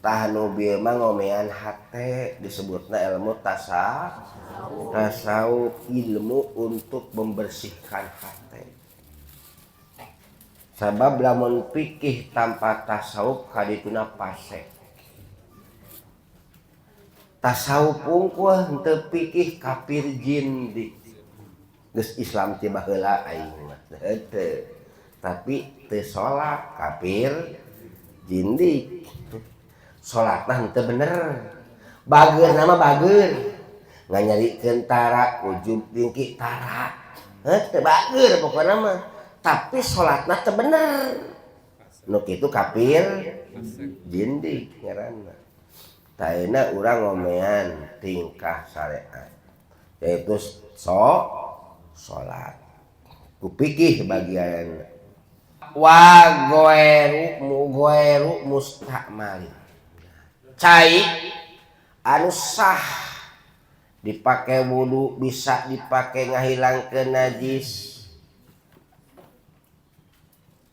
tah nu bieu mah ngomean hate disebutna ilmu tasawuf, ilmu untuk membersihkan hate. Sabab lamun fikih tanpa tasawuf kadituna pasek. Tasawuf unggul henteu fikih kafir jindik. Geus Islam ti baheula aing mah henteu. Tapi teu salat kafir jindik. Salatna henteu bener. Bageurna mah bageur. Nganyarikeun tara ujub dingki tara. Henteu bageur pokona mah. Tapi salatna teu bener. Nu kitu kafir jindik ngaranna. Taina urang ngomean tingkah syariat. Yaitu salat. Ku pikih bagian wa goeru mustakmalin. Cai anu sah dipake wudu bisa dipake ngahilangkeun najis.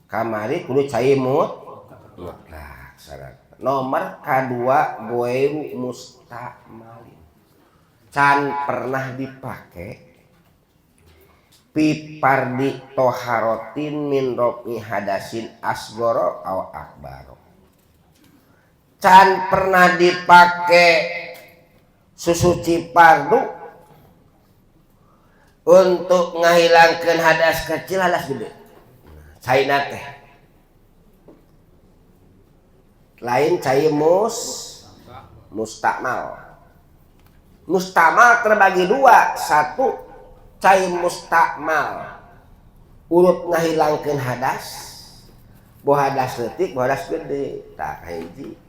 Kamari kudu cai mutlak syarat. Nomor kedua goeru mustakmalin. Can pernah dipake pipardi toharotin min rofi hadasin asgoro aw akbaro. Can pernah dipake susuci pardu untuk ngahilangkeun hadas kecil hadas gede. Caina teh lain cai mustakmal. Mustakmal terbagi dua. Satu cai mustakmal urut ngahilangkeun hadas, boh hadas leutik boh hadas gede. Tak hiji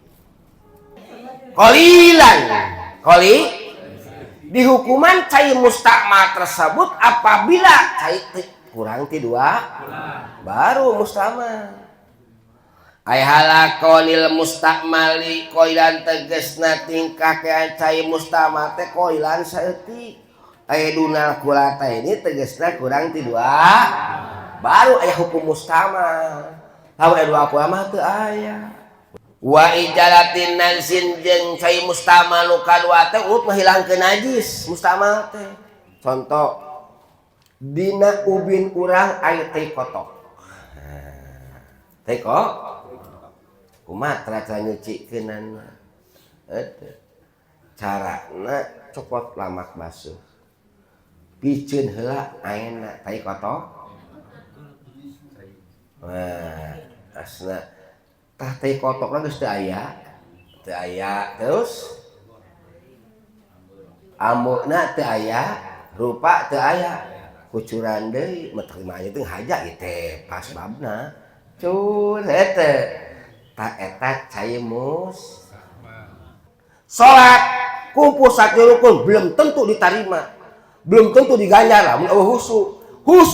qalilan di hukuman cai mustakmal tersebut apabila cai kurang ti dua baru mustakmal. Ai halakonil mustakmali koilan tegesna tingkah ke cai mustakmal teh koilan saeutik. Ai dunal kulata ini tegesna kurang ti dua baru aya hukum mustakmal. Lamun aya dua kula mah teu aya. Wa ijalatin najsin jeung cai mustakmal nu kadua teh urut ngahilangkeun najis mustakmal teh. Contoh dina ubin urang aya teh kotok. Teh kok kumaha cara nyucikeunana? Carana copot lamak basuh. Piceun heula ayeuna tai kotok. Wah, asna tah tai kotokna geus teu aya. Teu aya terus ambuna teu aya, rupa teu aya. Kucuran deui meterima ieu teh haja ieu teh pas babna. Cur hete. Ta eta cai salat kumpul satu rukun belum tentu diterima, belum tentu diganjar lamun husu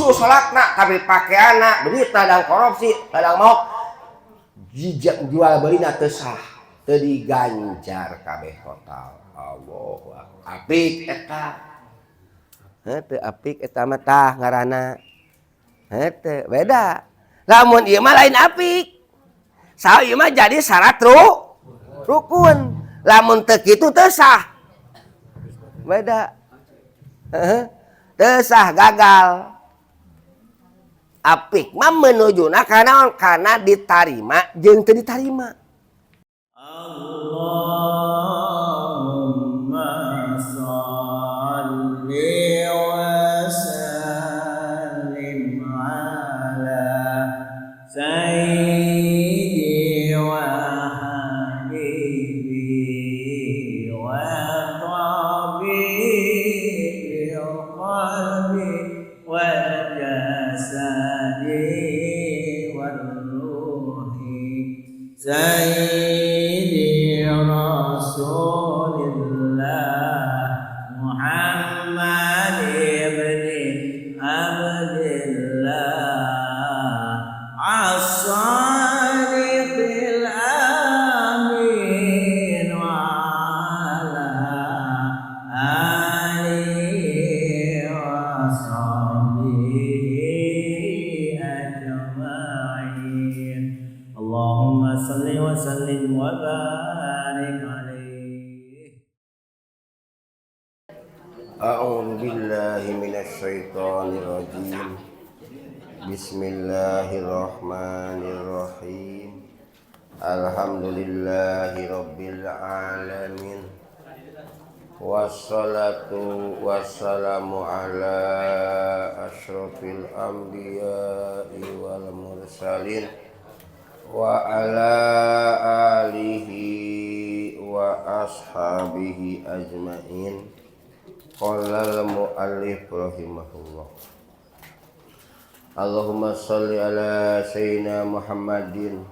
salatna tapi pakaianna berita dan korupsi kadang mau jijak jual belina teu sah teu diganjar kabeh total. Allahu akbar. Apik eta henteu apik eta mah tah ngaranna henteu beda. Lamun ieu mah lain apik. Saha ieu mah jadi syarat rukun. Lamun teu kitu teu sah. Beda. Teu sah gagal. Apik mah menujuna kana ditarima jeung teu ditarima. Allahumma shalli wa sallim ala sayyidi wa habibi wa tabibi qalbi wa jasadi wal ruhi sayyidi rasulillah Muhammad ibn Abdillah as-sadiqil amin wa ala alihi wa sahbihi ajma'in. Allahumma salli wa وسلم وبارك عليه. أعوذ بالله من الشيطان الرجيم. بسم الله الرحمن الرحيم. الحمد لله رب العالمين. Wassalatu wassalamu ala asyrafil anbiya'i wal mursalin wa ala alihi wa ashabihi ajmain. Qala al-mu'allif rahimahullah. Allahumma sholli ala sayyidina Muhammadin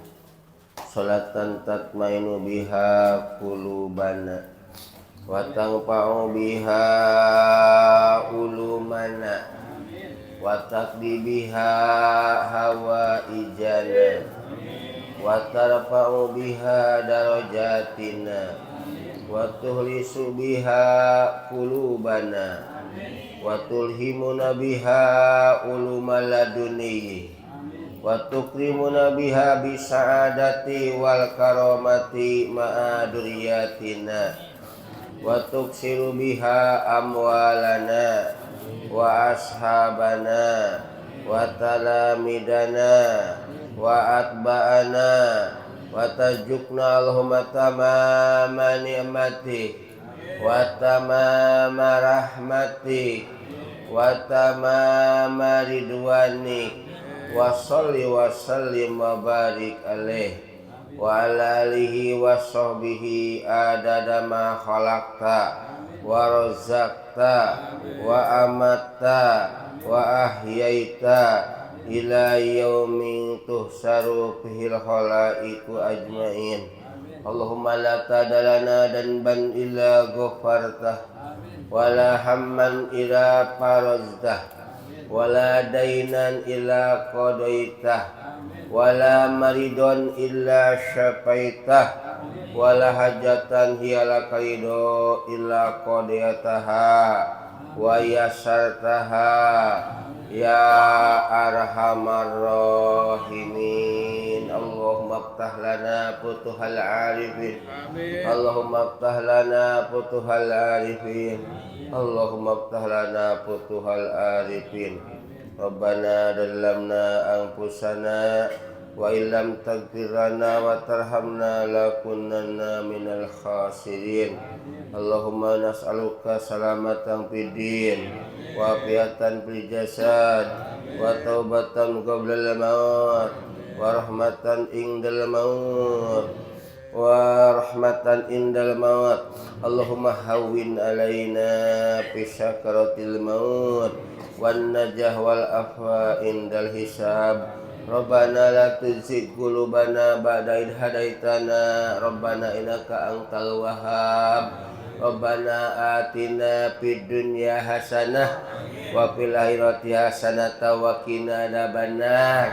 sholatan tatmainu biha qulubana wa tanfa'u biha ulumana wa taqdi biha hawaijana wa tarfa'u biha darajatina wa tuhlisu biha qulubana wa tulhimuna biha ulumal laduni wa tukrimuna biha bisa'adati wal karamati ma'a duriyatina wa tuksiru biha amwalana wa ashabana wa talamidana wa atba'ana wa tajukna Allahumma tamama ni'mati wa tamama rahmati wa tamama ridwani wa sholli wa sallim wa barik alaih wa ala alihi wa sahbihi adada ma khalaqta wa razaqta wa amatta wa ahyaita ila yaumin tuhsaru fihil khalaiqu ajmain. Allahumma la tadalana danban illa ghafartah wa la hamman illa faraztah wa la dainan illa qadaitah wala maridon illa syafaitah wala hajatan hiya kaido illa qadiyataha wa yasartaha ya arhamar rahimin. Allahumma aftah lana futuhal arifin. Allahumma aftah lana futuhal arifin. Allahumma aftah lana futuhal arifin. Rabbana dalamna anfusana wa illam taghfir lana wa tarhamna lakunanna minal khasirin. Allahumma nas'aluka salamatan fid din wa afiatan fil jasad wa taubatan qabla al-maut wa rahmatan indal maut wa rahmatan indal maut. Allahumma hawwin alaina fi sakaratil maut wan najah wal afwa indal hisab. Rabbana la tuzigh qulubana ba'da idh hadaitana. Rabbana innaka antal wahhab. Rabbana atina fid dunya hasanah wa fil akhirati hasanah wa qina adzabannar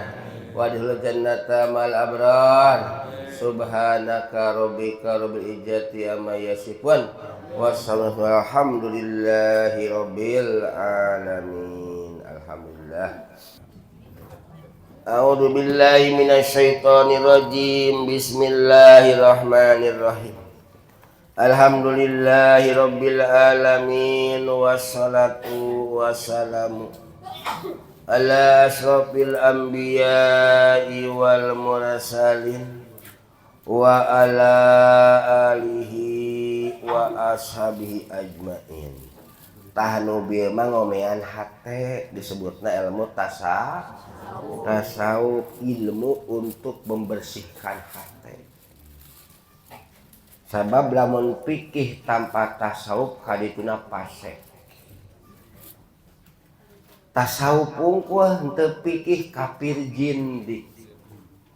wadkhil jannata mal abrar. Subhanaka rabbika rabbil izzati amma yasifun wassalamu alhamdulillahi rabbil alamin. Alhamdulillah. A'udzu billahi minasyaitonir rajim. Bismillahirrahmanirrahim. Alhamdulillahi rabbil alamin wassalatu wassalamu ala asyrafil anbiya'i wal mursalin wa ala alihi wa ashabihi ajmain. Tahnu bieu mah ngomean hate disebutna ilmu tasawuf, ilmu untuk membersihkan hate. Sabab lamun fikih tanpa tasawuf kadituna pasek. Tasawuf unggul henteu fikih kafir jindik.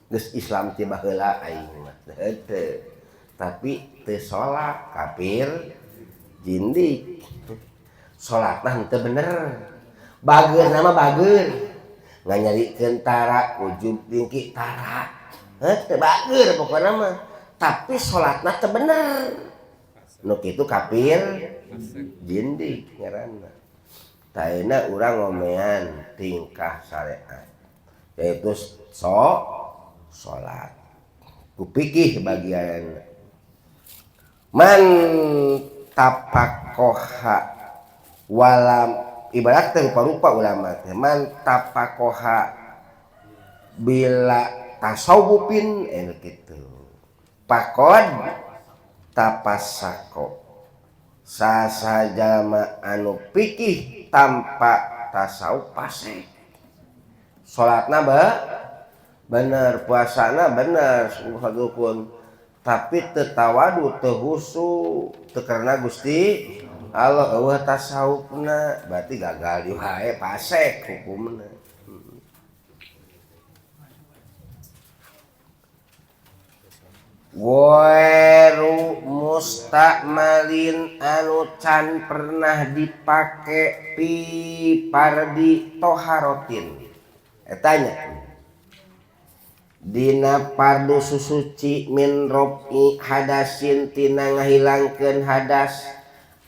Geus Islam ti baheula aing mah henteu. Tapi teu salat kafir jindik. Salatna henteu bener. Bageurna mah bageur. Nganyarikeun tara ujub tingki tara. Henteu bageur pokona mah. Tapi salatna teu bener. Nu kitu kafir jindik ngaranna. Taina urang ngomean tingkah syariat yaitu salat. ku fikih bagian man tapakoha walam ibarat rupa-rupa ulama man tapakoha bila tasawufin gitu pakod tapasako sasajama anu pikih tanpa tasawuf pasek salatna bener puasana bener rukun tapi tetawadu teu husu teu karena Gusti Allah eueuh tasawufna berarti gagal di wae pasek hukumna. Weru mustakmalin anu can pernah dipake pi pardi toharotin etanya dina pardu susuci min robi hadasin tina ngahilangkeun hadas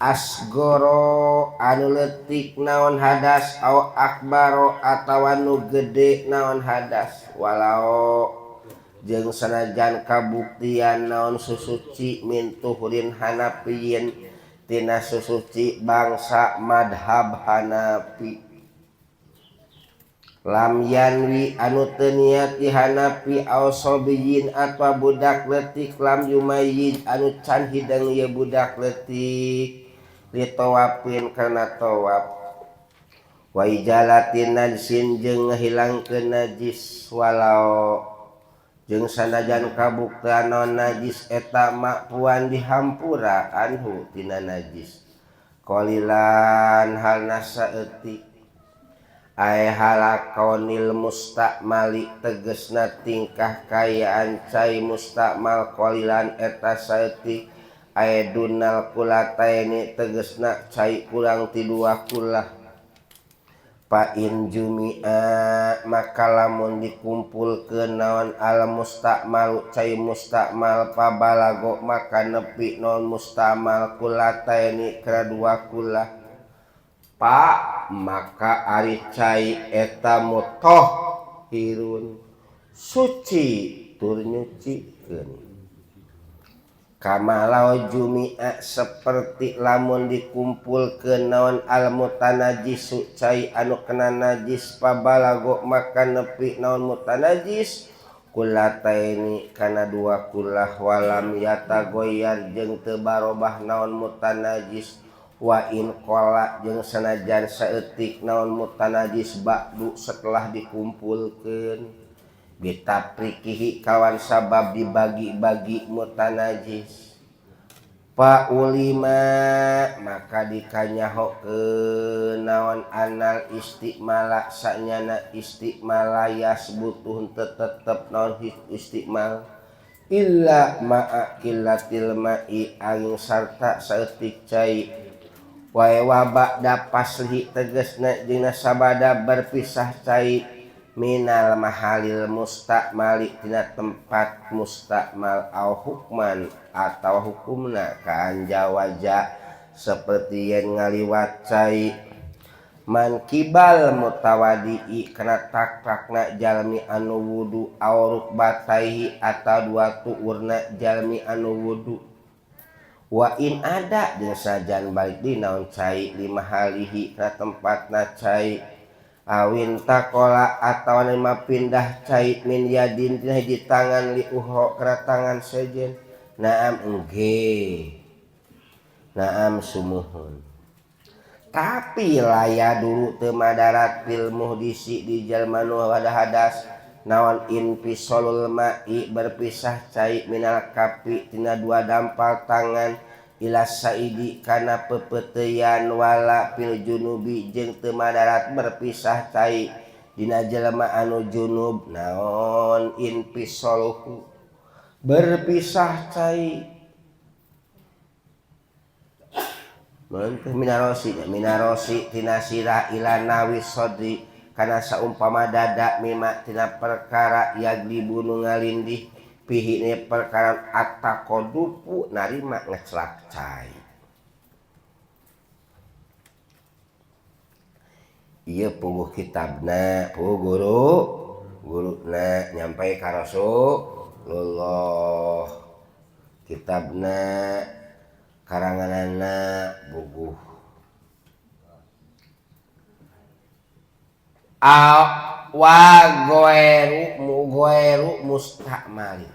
asgoro anu leutik naon hadas au akbaro atawa nu gede naon hadas walau jeung sanajan kabuktian naon susuci min tuhurin hanafiyin tina susuci bangsa madhab Hanafi lam yanwi anu teu niat ti Hanafi aw sobiyin atwa budak leutik lam yumayyid anu can hideng ieu budak leutik li tawafin kana tawaf wa ijalatin najsin jeung ngahilangkeun najis walau jeung sanajan kabuktian non najis eta mapuan dihampura anhu tina najis qalilan halna saeutik ay halakonil mustakmali tegesna tingkah kayaan cai mustakmal qalilan eta saeutik ay dunal kulataini tegesna cai kurang ti dua kulah pa in jumi'a maka lamun dikumpulkeun naon al mustakmal cai mustakmal pa balago maka nepi naon mustakmal kulataini kana dua kulah pa maka ari cai eta mutahhirun suci tur nyucikeun kamalau jumi'a seperti lamun dikumpulkeun naon al mutanajjisu cai anu kena najis pabalago maka nepi naon mutanajjis kulataini kana dua kulah walam yatagoyar jeung teu barobah naon mutanajjis wa in qala jeung sanajan saeutik naon mutanajjis ba'du setelah dikumpulkeun bitaprikihi kawan sabab dibagi-bagi mutanajis pa ulima maka dikanyahokeun naon anal istikmala sanyana istikmala yasbutuh tetep naon istikmal illa ma'a qillatil ma'i angin sarta saeutik cai wae wabak dapasli tegesna jeung sabada berpisah cai minal mahalil mustakmali tina tempat mustakmal au hukman atau hukumna kaan jawaja seperti yang ngaliwat cai man kibal mutawadi'i kana takrakna jalmi anu wudu au rukbataihi atau dua tuurna jalmi anu wudu wa in ada jeung sajan balik di naon cai lima halihi kana tempatna cai awin takola atau lima pindah cai min yadin tina hiji tangan li uho kana tangan sejen naam engge naam sumuhun tapi laya dulu teu madarat fil muhdisi di jalma nu ada hadas naon infisolul ma'i berpisah cai minal kapi tina dua dampal tangan ila saidi kana pepeteuyan wala fil junubi jeung teu madarat berpisah cai dina jelema anu junub naon infisoluhu berpisah cai manteh minarosi tina sirah ila nawi sodri kana saumpama dada mima tina perkara yaglibu nu ngalindih pihi ini perkara atakodupu narima ngeclak cai iya puguh kitabna puguh guru na nyampai ka Rasulullah lullah kitabna karanganana bubuh wa goeru mustakmalin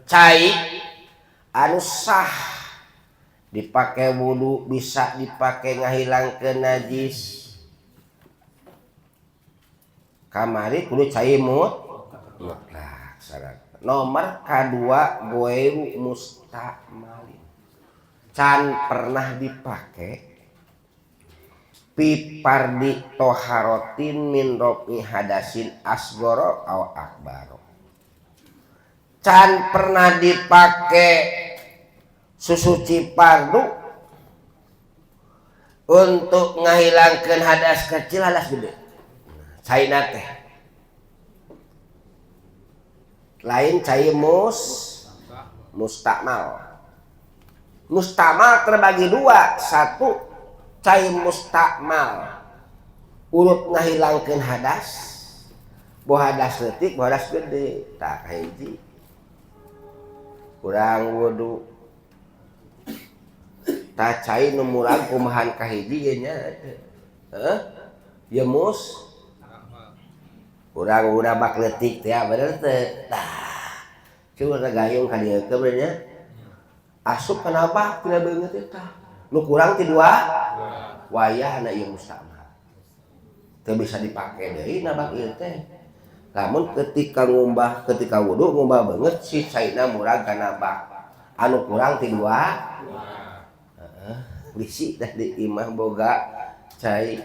cai anu sah dipakai wudu bisa dipakai ngahilangkeun najis kamari kudu cai mutlak syarat nomor kedua goeru mustakmalin can pernah dipakai pipardi toharotin min rofi hadasin asgoro aw akbaro can pernah dipakai susuci pardu untuk ngahilangkeun hadas kecil hadas gede caina teh lain cai mustakmal terbagi dua satu cai mustakmal urut ngahilangkeun hadas boh hadas leutik boh hadas gede tak hiji urang wudu tak cai nu murang kumahan kahiji ye nya ye urang udah bak leutik teh bener teh tah curang gayung ka dieu teh bener nya asup kana bak tina beungeut teh nu kurang ti dua wayahna ieu mustakmal teu bisa dipake deui na bak ieu teh lamun ketika wudu ngumbah beungeut si caina murang kana bak anu kurang ti dua bisi dah di imah boga cai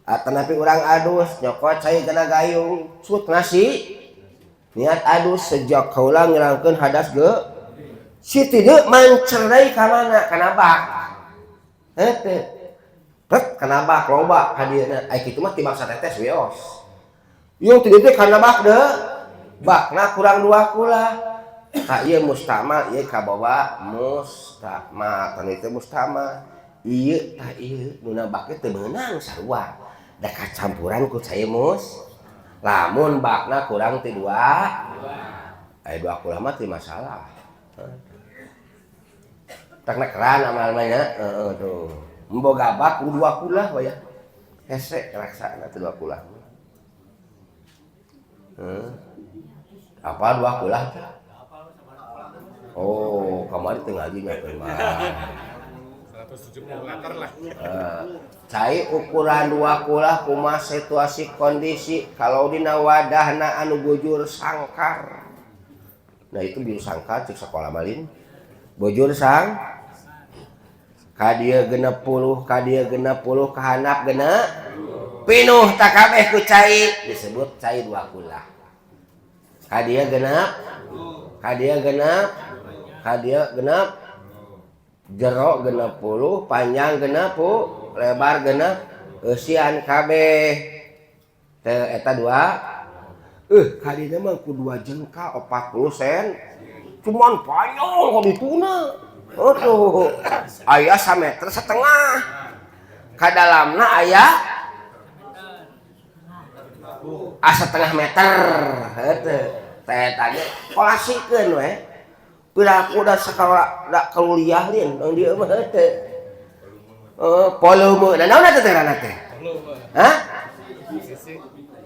atanapi urang adus nyokot cai kana gayung sut nasi niat adus sejak kaula ngilangkeun hadas ge si tidak mancerai ka mana kana bak henteu rek kana bak loba ka dieuna ai kitu mah tibak satetes weos yung tidak teh kana bak deu bakna kurang dua kula ka ieu mustakmal ieu kabawa mustakmal tan itu mustakmal ieu tah ieu nu bak teh meunang sarua da kacampuran ku cai lamun bakna kurang ti dua ai dua kula mah teu masalah takna keran amal-amalnya tuh memboga bak dua kulah we ya hese laksana teh dua kulah apa dua kulah oh kamari teu ngaji nya teh mah 170 meter lah cai ukuran dua kulah kumaha situasi kondisi kalau dina wadahna anu bujur sangkar nah itu bujur sangkar cek sakola malin bujur sang kadia 60 kahandap genep pinuh tak kabeh ku cai disebut cai dua kulah kadia genep jero 60 panjang genep lebar genep eusian kabeh teu eta dua kadina mah ku 2 jengkal 40 sen cuman panjang kok dituna tuh aya 1,5 meter ka dalamna aya 1,5 meter heuh teh tanya kolasikeun we piraku da sakala da kuliah lin ang dieu mah teh volume da naon teh terana teh hah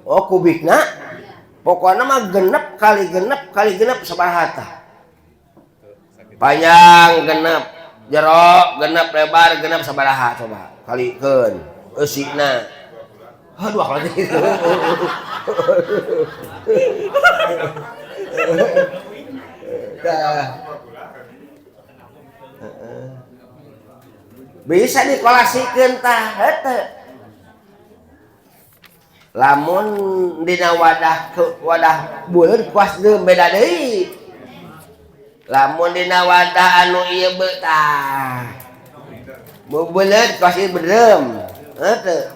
oh kubikna pokokna mah genep kali genep sabaraha tah panjang genep jero genep lebar genep sabaraha coba kalikeun eusina aduh kalau gitu bisa dikolasikeun tah henteu lamun dina wadah buleud kuas deum beda deui lamun dina wadah anu ieu beu tah buleud kuas ieu berem henteu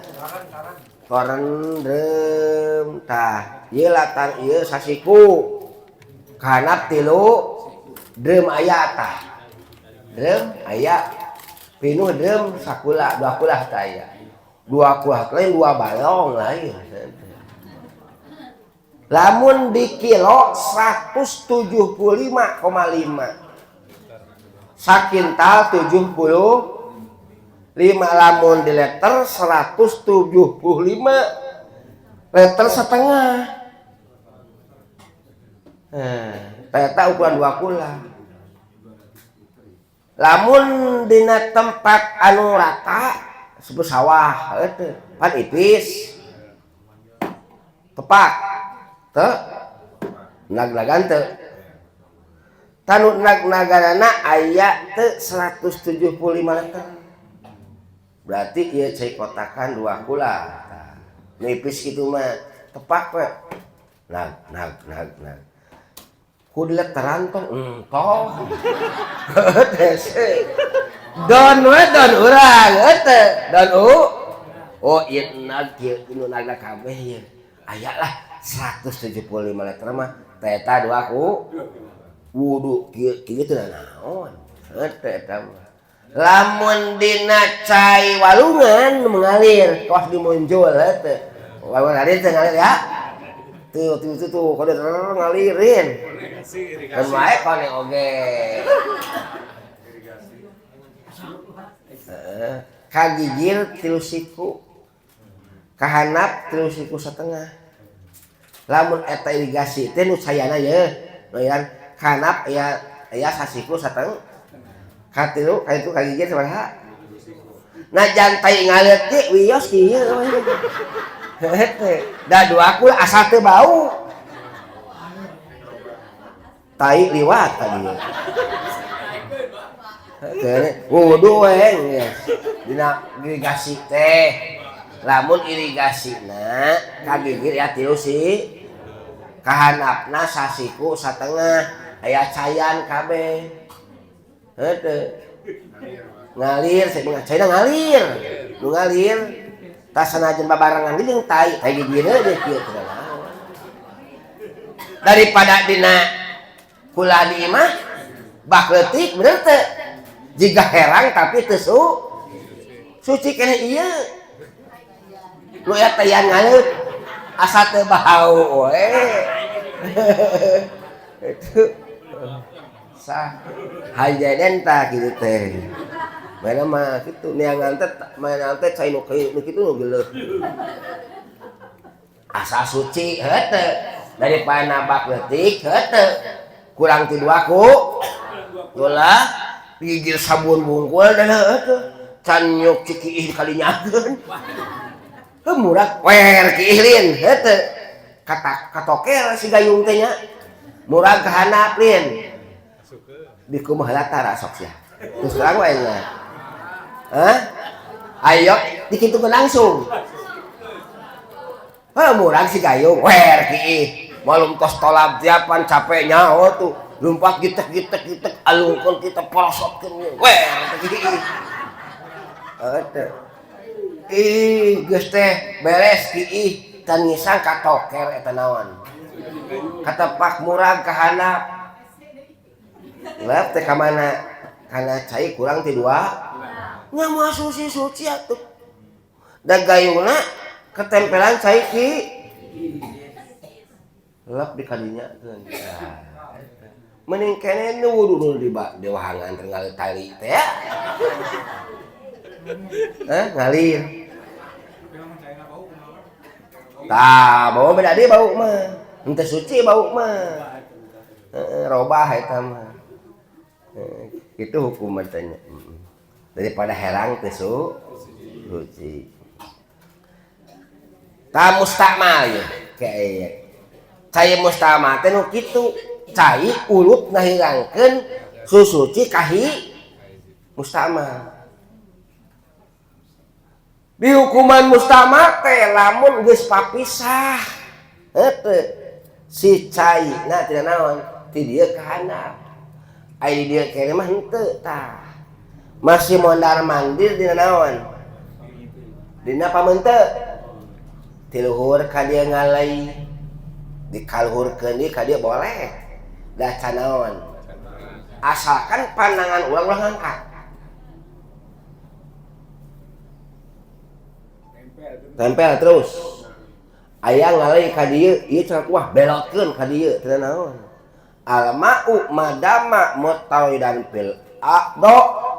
korendem tah ieu latang ieu sasiku kanap 3 dem aya tah dem aya pinuh dem sakula 2 kulah tah aya 2 kulah lain 2 balong lain Lamun di kilo 175,5. Sakintal 75, lamun di liter 175 liter setengah. Eta ukuran 2 kula. Lamun dina tempat anu rata sebut sawah pan ipis tepak teu nag-nagan teu tanu nag-naganana aya teu 175 liter berarti ieu cai kotakan 2 kula nipis kitu mah tepak we nag kudu literan tong entong don we don urang teu don oh ieu nag kieu nagna kabeh ieu aya lah 175 liter mah eta 2 ku wudu kieu teu naon eta mah lamun dina cai walungan mengalir kawas dimunjul teu ngalir teu ngalir ya tuh kode ngalirin kan wae kone oge kagigir 3 siku kahanap 3 siku setengah lamun eta irigasi teh nu sayana ye loyan kahanap aya 1 siku setengah katilu kaitu kagigir sabaraha nah jantai ngalir teh wios kieu da 2 kula asal teu bau tai liwat tadi wudu we dina irigasi teh lamun irigasina kagigir ya 3 si kahanapna 1 siku setengah aya cayan kabeh heuh ngalir caina ngalir nu ngalir tas sanajan babarengan jeung tai gigirna deui kieu teh daripada dina kula di mah bak leutik bener teu jiga herang tapi teu suci keneh ieu nu eta yang ngalut asa teu bau we itu sah hajaden tah kitu teh mana mah kitu neangan teh teh cai nu kitu nu geuleuh asa suci heunteu daripada nabak leutik heunteu kurang ti 2 ku ulah gigir sabun bungkul dan heunteu can nyuk cikiih kalinyakeun murah wer kiihlin heunteu katokel si gayung teh nya murah kahanap lin di kumaha latara sok sia terus terang wae nya ayo dikitukeun langsung murah si gayung wer kiih malum tos tolab tiapan capek nyaho tuh lumpat gitek alungkeun kita porosotkeun wer kiih geus teh beres kiih can ngisang katokel eta naon katepak murag kahanap lep teh ka mana kana cai kurang ti 2 nya moal suci atuh da gayungna ketempelan cai ki lep di kadinya mending kene nu wudu di wahangan tenggal tali teh ya ngalir tah bau beda deui bau mah henteu suci bau mah robah eta mah itu hukum tanya daripada herang teu suci ta mustakmal ya kayak cai mustakmal teh nu kitu cai ulut ngahilangkeun susuci kahi mustakmal di hukuman mustakmal teh lamun geus papisah heunteu si cai na tina naon ti dieu kahanap ai di dieu kene mah henteu tah masih mondar mandir dina naon dina pamenteun ti luhur ka dieu ngalai dikalhurkeun deui ka dieu boleh da can naon asalkan pandangan urang ulah ngangkat tempel terus aya ngalai ka dieu ieu cenah wah belotkeun ka dieu teu naon al-ma'u madama mutawidan fil aqdo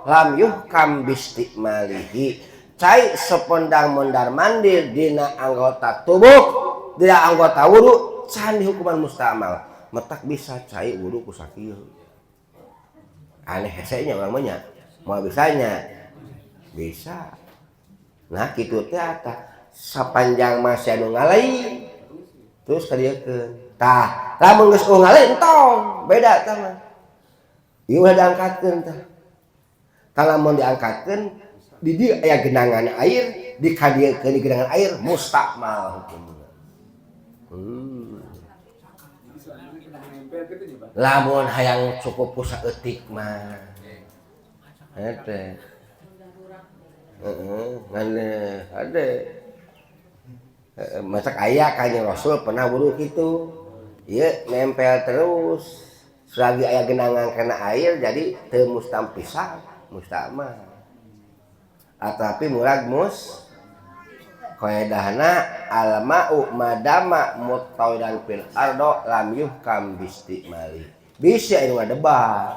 lam yuhkam bistimalihi cai sependang mondar mandir dina anggota tubuh dina anggota wudu can hukuman mustamal metak bisa cai wudu ku sakieu aneh hese nya urang mah nya moal bisanya bisa nah kitu teh eta sapanjang masih anu ngalai terus ka dieu keun tah lamun geus ngalai entong beda tah mah ieu udah diangkatkeun tah tah lamun diangkatkeun di dieu aya genangan air dikadiekeun di genangan air mustakmal hukumna lamun hayang cukup ku saeutik mah eta ngane ade masak aya Kanjeng Rasul pernah wudu kitu ieu nempel terus selagi aya genangan kena air jadi teu mustampisah mustakmal tapi murad mus qaidahna al-ma'u madama mutawidan fil ardo lam yuhkam bistimali bisa anu ngadebat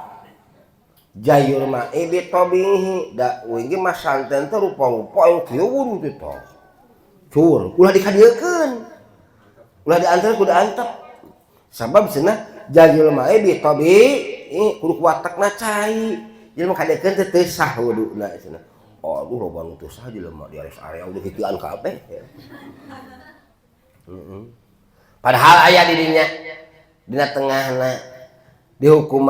jayur ma'i bi tabihi da wingi mah santen teh rupa-rupa anu kieu wudu teh toh cur ulah dikadiekeun ulah diantar kudu antep sabab cenah jayur ma'i bi tabihi kudu kuatakna cai jelema kadiekeun teh teu sah wuduna cenah aduh loba nu teu sah jelema di area udah kieuan kabeh padahal aya di dinya dina tengahna dihukum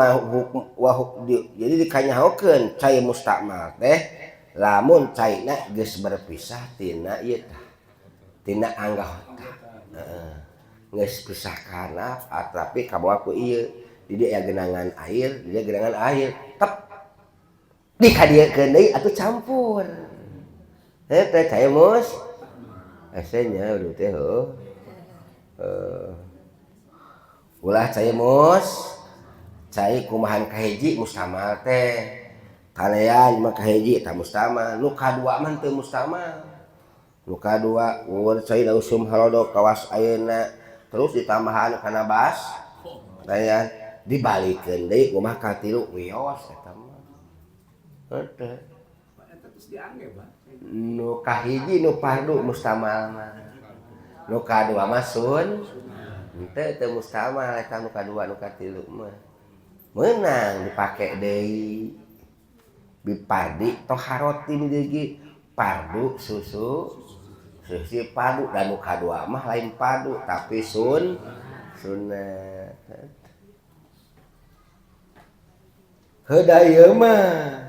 jadi dikanyahokeun cai mustakmal teh lamun caina geus berpisah tina ieu tah tina anggota geus pisah kana tapi kabawa ku ieu di dieu aya genangan air di dieu genangan air tep dikadiekeun deui atuh campur teh cai mus asenya udah teh ulah cai mus cai kumahan kahiji mustamal teh kalean mah kahiji tah mustamal nu kadua mah teu mustamal nu kadua ueur cai da usum halodo kawas ayeuna terus ditambahan kana bas kalean dibalikeun deui kumaha katilu wios eta mah heunteu terus diangge Bang nu kahiji nu fardu mustamal mah nu kadua mah sun henteu mustamal eta nu kadua nu katilu mah menang dipake deui bipardi toharoti deui pardu susu padu dan nu kadua mah lain padu tapi sunat heuda mah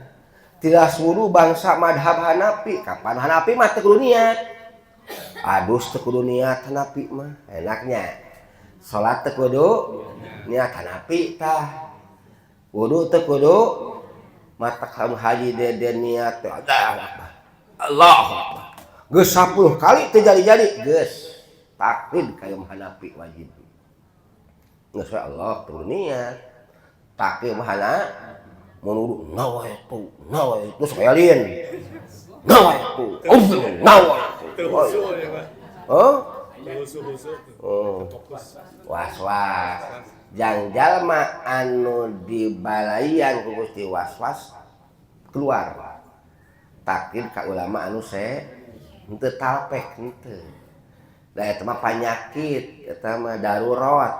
tilas wudu bangsa madhab Hanafi kapan Hanafi mah teu kudu niat adus teu kudu niat Hanafi mah enaknya salat teu kudu niat Hanafi tah wudu teu kudu matak haji deden niat Allahu Akbar geus 10 kali teu jadi-jadi geus taklid ka Hanafi wajib geus Allah teu niat taklid mah mun wudu nawaitu sekalian nawaitu was-was jang jalma anu dibalaian ku Gusti was-was keluar taklid ka ulama anu henteu talpek henteu da eta mah panyakit eta mah darurat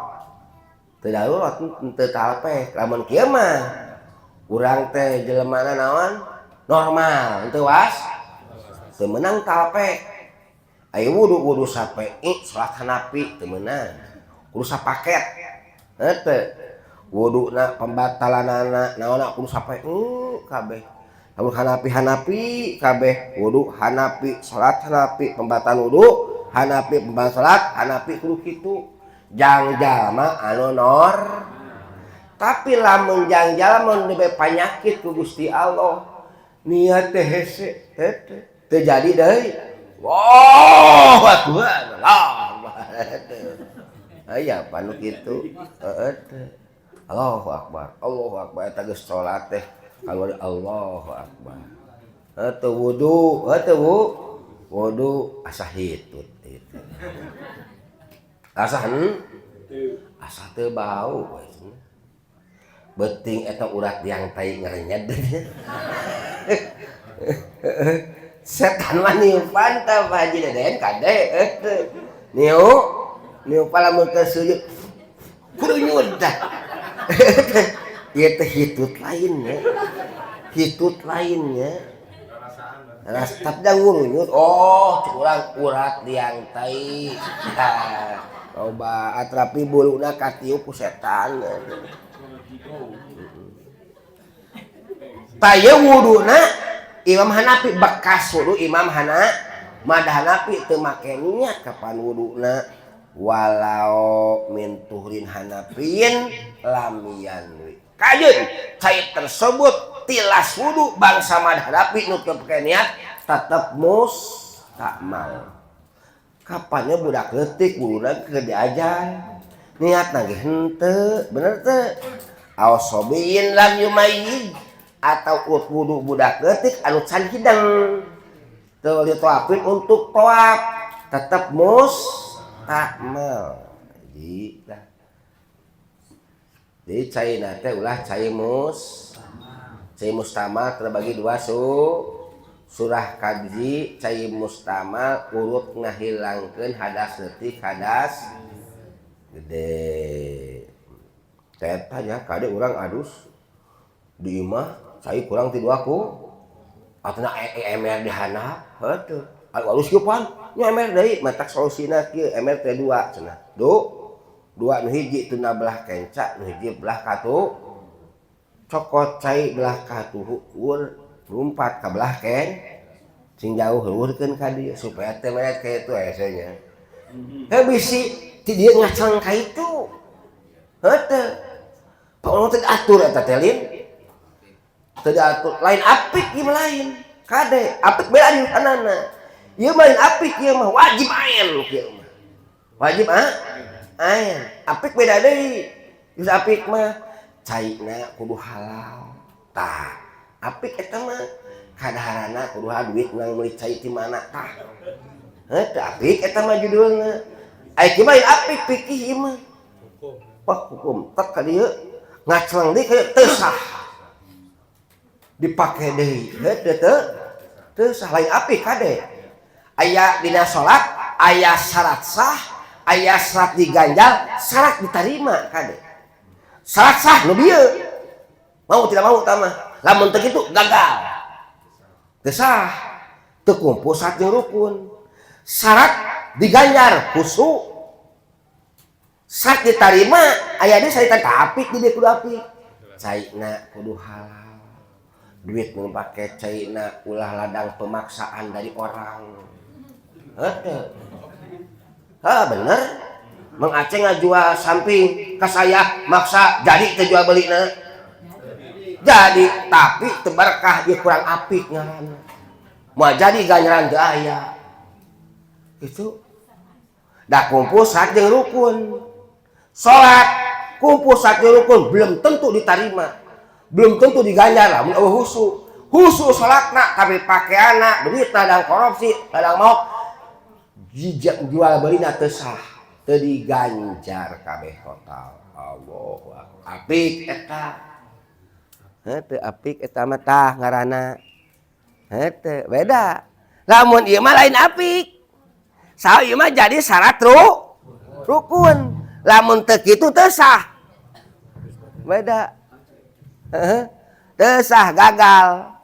teu darurat henteu talpek lamun kieu mah urang teh jelemana naon normal henteu teu meunang talpek aya wudu sape'i salat Hanafi teu meunang kudu sapaket henteu wuduna pembatalanana naonna kudu sape kabeh lamun Hanafi kabeh wudu Hanafi salat Hanafi pembatalan wudu Hanafi pembatalan salat Hanafi kudu kitu jang jalma anu tapi lamun jang jalma diberi penyakit ku Gusti Allah niat teh hese teu jadi deui Allahu Akbar aya panu kitu Allahu Akbar eta geus salat teh kalau Allahu Akbar wudu asa hitut asa teu bau beting eta urat yang tai ngarenyet setan mah niupan tah Pak Haji Deden kade niu palamun teu sujud kudu nyud dah ieu teh hitut lainnya tapi dah ngurunyut curang urat liang tai loba atrapi buluna katiup ku setan taya wuduna Imam Hanafi bekas wudu Imam Hanafi teu make niat kapan wuduna walau min tuhrin Hanafiyin lam yanwi kajeun cai tersebut tilas wudu bangsa Hanafi nu teu pake niat tetep mustakmal kapannya budak leutik wuduna keur diajar niat nage henteu bener teu ausobiyin lam yumayyiz atau wudu budak leutik anu can hidang teu ditawafin untuk tawaf tetep mustakmal jadi cai teh ulah cai mustamal terbagi dua surah kaji cai mustamal urut ngahilangkeun hadas leutik hadas gede eta nya kade urang adus di imah cai kurang ti dua ku atuna emer di handap heuh alus kieu pan nya emer deui matak solusina kieu emer teh dua cenah dua nu hiji teu belah kenca nu hiji belah katu cokot cai belah katuhur lumpat ka belah ken sing jauh luhurkeun ka dieu supaya teu meret ka itu hese nya bisi ti dieu ngacang ka itu heuh pokona teu diatur eta teh lin teu diatur lain apik ieu lain kade apik beda di kanana ieu lain apik ieu mah wajib ayen kieu mah wajib ayen apik beda deui geus apik mah caina kudu halal tah apik eta mah kadaharana kudu duit nang meuli cai ti mana tah heuh apik eta mah judulna ai kieu mah apik pikih ieu mah hukum tek ka dieu ngacleng deui kayak teu sah dipake deui heuh teu sah lain apik kade aya dina salat aya syarat sah aya syarat diganjal syarat diterima kade syarat sah nu bieu mau tidak mau tamah lamun teu kitu gagal teu sah teu kumpul syarat jeung rukun syarat diganjar khusyuk syarat diterima aya deui saritan apik di dieu kudu apik caina kudu halal duit nu pake caina ulah ladang pemaksaan dari orang bener Mang Aceh ngajual samping ka saya maksa jadi teu jual belina jadi tapi teu berkah ieu kurang apik ngaranna moal jadi ganjaran teu aya kitu da kumpul syarat jeung rukun salat kumpul syarat jeung rukun belum tentu diterima belum tentu diganjar lamun eueuh husu salatna tapi pakaianna duitna dan korupsi kadang mau jijak jual belina teu sah teu diganjar kabeh total Allahu akbar apik eta heuh apik eta mah tah ngaranna heuh beda lamun ieu mah lain apik saha ieu mah jadi syarat rukun lamun teu kitu teu sah beda teu sah gagal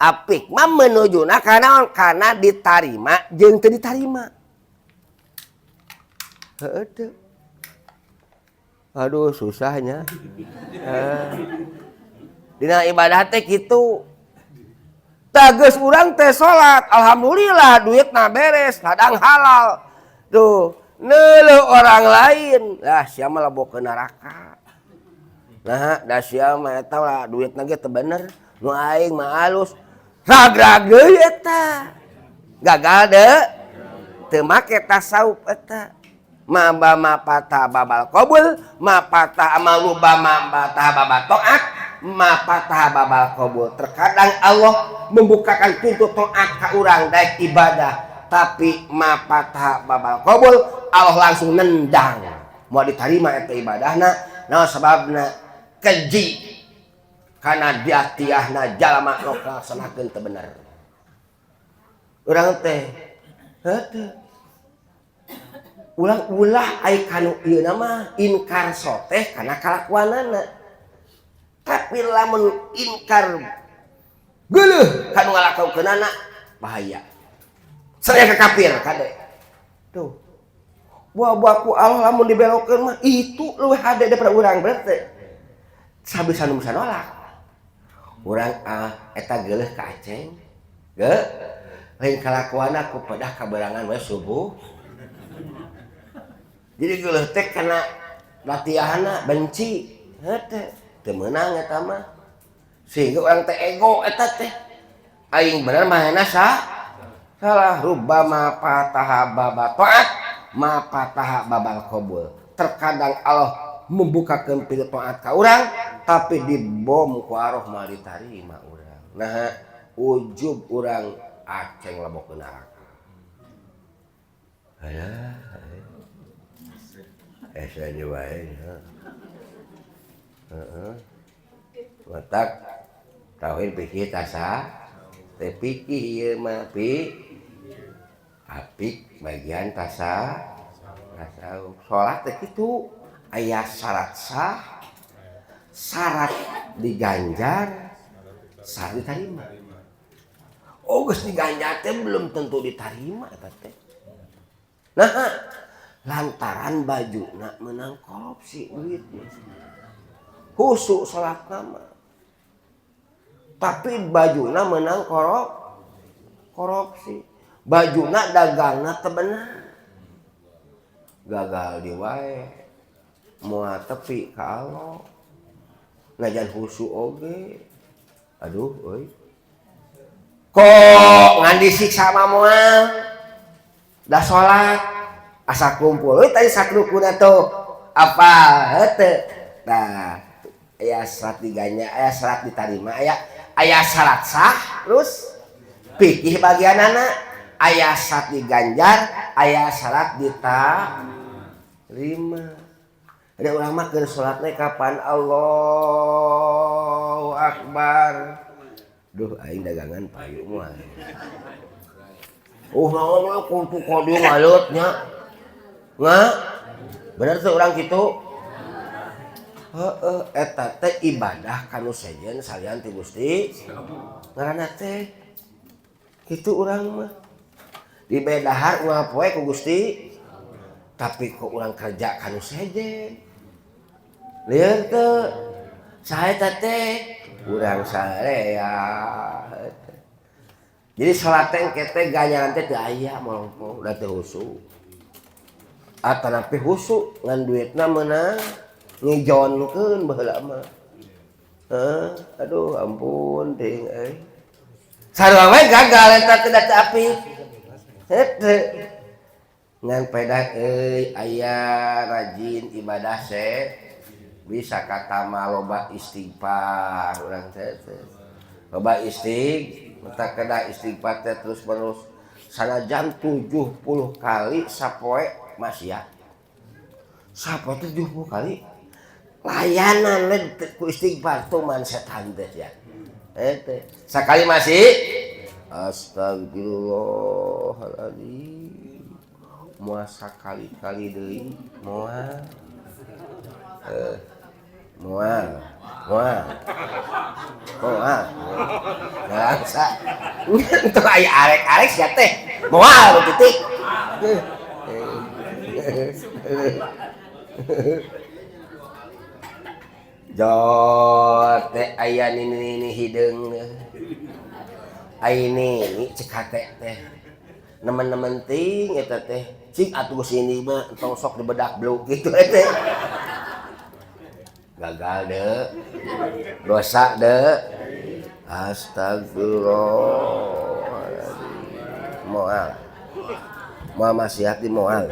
apik mah menujuna kana ditarima jeung teu ditarima heuh aduh susahnya dina ibadah teh kitu tah geus urang teh salat alhamdulillah duitna beres kadang halal tuh neuleuh orang lain lah sia mah leboh ke neraka nah da sia mah eta lah duitna ge teu bener nu aing mah alus ragrag deui eta gagal deu teu make tasawuf eta maba mapata babal qabul mapata amalu mapata babal taat mapata babal qabul terkadang Allah membukakan pintu taat ka urang daek ibadah tapi ma patah babal qabul Allah langsung nendang mau diterima eta ibadahna naon sababna keji kana diatiahna jalma nu ngalaksanakeun teu bener urang teh heuh ulah ai kanu ieu mah inkar soteh kana kalakuanana tapi lamun inkar geuleuh kanu ngalakokeunana bahaya saya kafir kade tuh buah-buahku Allah lamun dibelokeun mah itu leuwih hade daripada urang berarti sabisa nu bisa nolak urang eta geuleuh ka aceng ge lain kalakuanna ku pedah kaberangan we subuh jadi geuleuh teh kana latihanna benci heuh teu meunang eta mah sehingga urang teh ego eta teh aing bener mahena salah rubbama fataha baba taat ma fataha babal qabul terkadang Allah membukakeun pintu taat ka urang tapi dibom ku aroh moal ditarima urang nah ujub urang aceng lebokeun neraka aya esa di wae heeh watak tauhid pikir tasa teh pikir ieu mah apik bagian tasawuf salat teh kitu aya syarat sah syarat diganjar syarat diterima oh geus diganjar teh belum tentu diterima eta teh nah lantaran bajuna menang korupsi duitnya husuk salat nama tapi bajuna menang korupsi bajuna dagangna teu bener gagal di wae moal tepi ka Allah najan husuk oge aduh euy kok ngan disiksa mah moal da salat asa kumpul euy tadi sakrukuna tuh apa heuh nah aya syarat diganya aya syarat diterima aya syarat sah terus pikih bagianana aya syarat diganjar aya syarat diterima ada ulama keur salatna kapan Allahu Akbar duh aing dagangan payu moal naon kudu kode ngaleut nya bener tuh urang kitu heeh eta teh ibadah kanu sejen salian ti Gusti ngaranna teh kitu urang mah dibedahar ngapoe ku Gusti tapi kok urang kerja kanu sejen lieur teu saha eta teh urang sarea jadi salat teh kete ganjaran teh teu aya mongko da teu husuk atanapi husuk ngan duitna meunang ngijonkeun baheula mah aduh ampun ting euy sarua we gagal eta teh da teu apik heuh ngan pedah euy aya rajin ibadah bisa kata mah loba istighfar urang teh loba mata kena istighfar teh terus menerus sanajan 70 kali sapoe maksiat sapoe 70 kali layanan ku istighfar tuh man setan teh ya teh sakali masih astagfirullahaladzim moal sakali-kali deui moal ngalangsa untuk aya arek-arek sia teh moal titik jot teh aya nini hideung aini cek hate teh nemen-nemen ting eta teh cik atuh sini mah entong sok dibedak bluk gitu teh gagal deh dosa deh astagfirullahaladzim moal maksiat di moal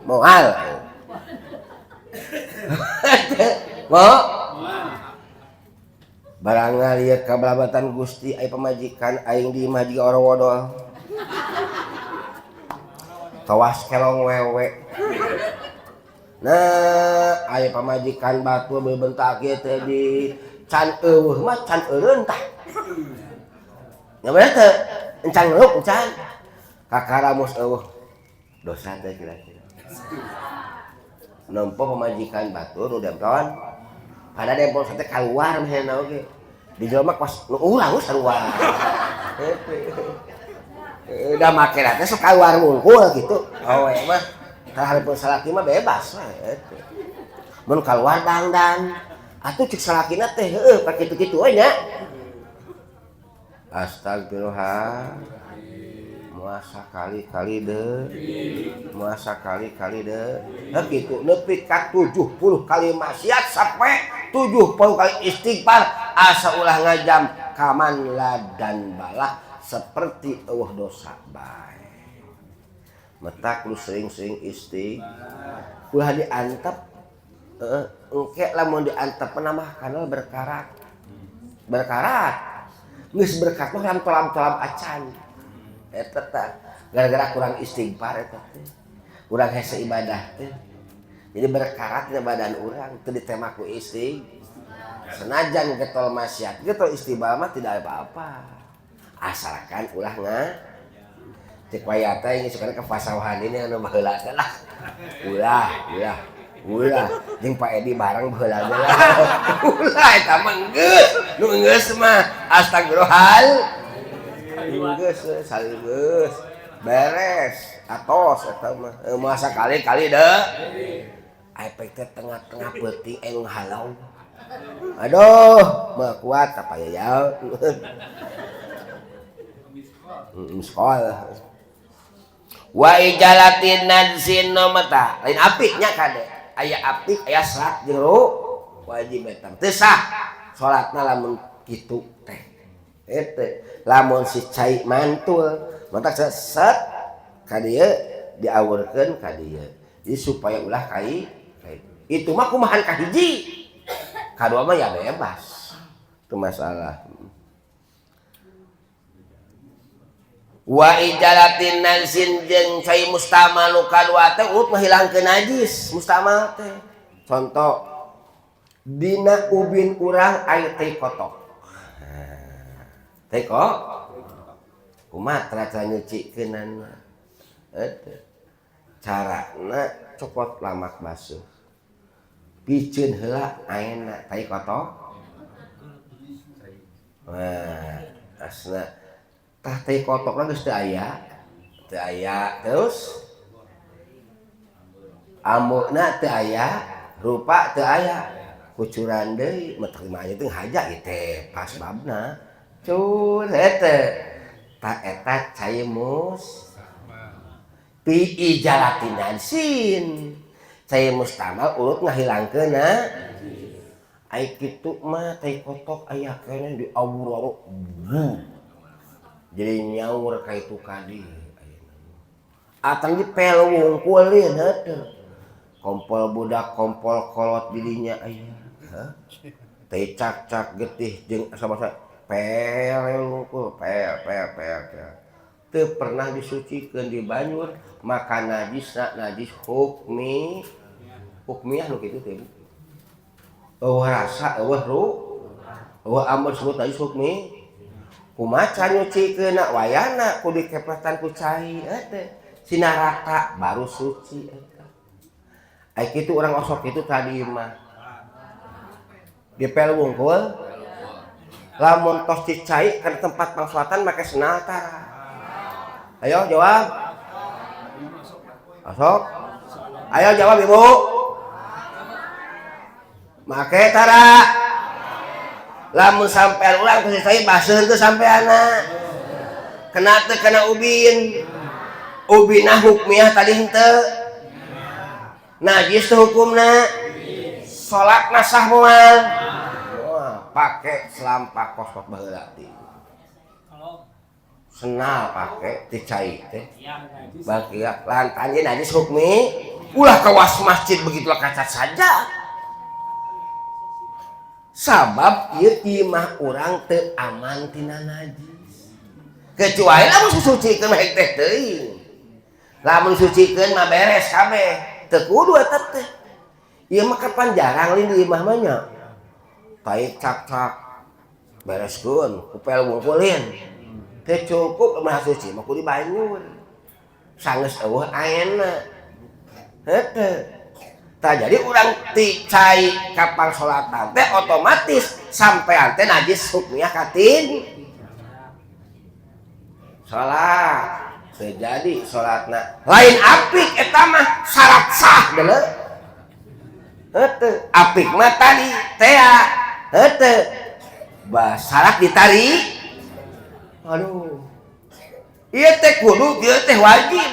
mau barang lihat kabalabatan Gusti aya pemajikan aing di imah jiga orang wodol kawas kelong wewe. Nah, aya pamajikan batu bebentak ieu teh di can eueuh mah can eureun tah. Nya bener teh, encan ngelup encan. Kakaramus eueuh. Dosa teh kira-kira. Nempo pamajikan batu nu dempon. Pada dempon teh kaluar mehna oge. Di jelema pas nu urang sarua. Udah make teh sok kaluar wungkul gitu. Awe mah hareupeun salaki mah bebas we. Mun kaluar dangdan, atuh cek salakina teh heueuh ka kitu-kitu we nya. Astagfirullah. Muasa kali-kali deui. Muasa kali-kali deui. Nah kitu nepi ka 70 kali maksiat sampai 70 kali istighfar asa ulah ngajam kaman ladan balah seperti eueuh dosa bae. Mata kudu sering-sering istighfar. Ulah diantep engke lamun diantep mah kana berkarat. Berkarat. Geus berkat mah lam-tolam acan. Eta teh gara-gara kurang istighfar eta teh. Urang hese ibadah teh. Jadi berkarat dina badan urang teu ditema ku istighfar. Senajan getol maksiat, getol istighfar mah tidak apa-apa. Asalkan ulah cek waya teh ini sekarang ke pasawahan ini anu baheula teh lah. Ulah jeung Pak Edi bareng baheula ge lah. Ulah eta mah geus. Nu geus mah astagfirullahal. Geus saligeus. Beres atos eta mah. Masa kali-kali deh. Efek teh tengah-tengah peuting anu halau. Aduh, mah kuat apa ya. Sekolah. Wa ijalatin nadzin nomata lain apik nya kade aya apik aya salat jeung wajib eta teu sah salatna lamun kitu teh eta lamun si cai mantul mata set ka dieu diawurkeun ka dieu jadi supaya ulah kai itu mah kumahan ka hiji kadua mah ya bebas teu masalah. Wa ijalatin najsin jeung cai mustamal nu kadua teh urut menghilangkeun najis mustamal teh. Contoh dina ubin urang aya teh kotok. Teh kok kumaha cara nyucikeunana? Carana copot lamak basuh. Piceun heula ayeuna teh kotok. Wah, asna tah teh kotokna geus teu aya terus ambukna teu aya rupa teu aya kucuran deui mah terima aja teh haja teh pas babna cur eta ta eta cai mus pi ijalatin najsin cai mustamal urut ngahilangkeun ai kitu mah teh kotok aya kene di awur-awur jadi nyaur ka itu kadi atang di pel wungkulin heuh kompol budak kompol kolot dirinya aya teh cak-cak getih jeung sama-sama pel wungkul pel teu pernah disucikeun di banjur maka najisna najis hukmiah nu kitu teh eueuh rasa eueuh eueuh amr sebut najis hukmi kumaha nyucikeun wayana kudu dikepletan ku cai teh sinaraka baru suci eta ai kitu urang osok kitu tadi mah dipel wungkul lamun tos dicai ka tempat pangsuatan make senal tara ayo jawab osok ayo jawab ibu make tara lamun sampean ulang kasih saya baseuh teu sampeana kena teu kana ubinah hukmiah tadi henteu najis teh hukumna salatna sah moal pake selampak kosot baheula ti senal pake dicai teh bakia lantannya najis hukmi ulah kawas masjid begitulah kacat saja sabab ieu imah urang teu aman tina najis kecuali lamun susucikeun hek teh teuing lamun sucikeun mah beres kabeh teu kudu eta teh ieu mah kapan jarang lin di imah mah nya taik cak-cak bereskeun kupel wungkulin teu cukup mah suci mah kudu banyur sanggeus eueuh ayeuna heuh. Tah jadi urang ti cai kapal salatan teh otomatis sampean teh najis hukumnya katin salat sejadi salatna lain apik eta mah syarat sah deuleu heuh apik mah tadi tea heuh syarat ditari aduh ieu teh kudu ieu teh wajib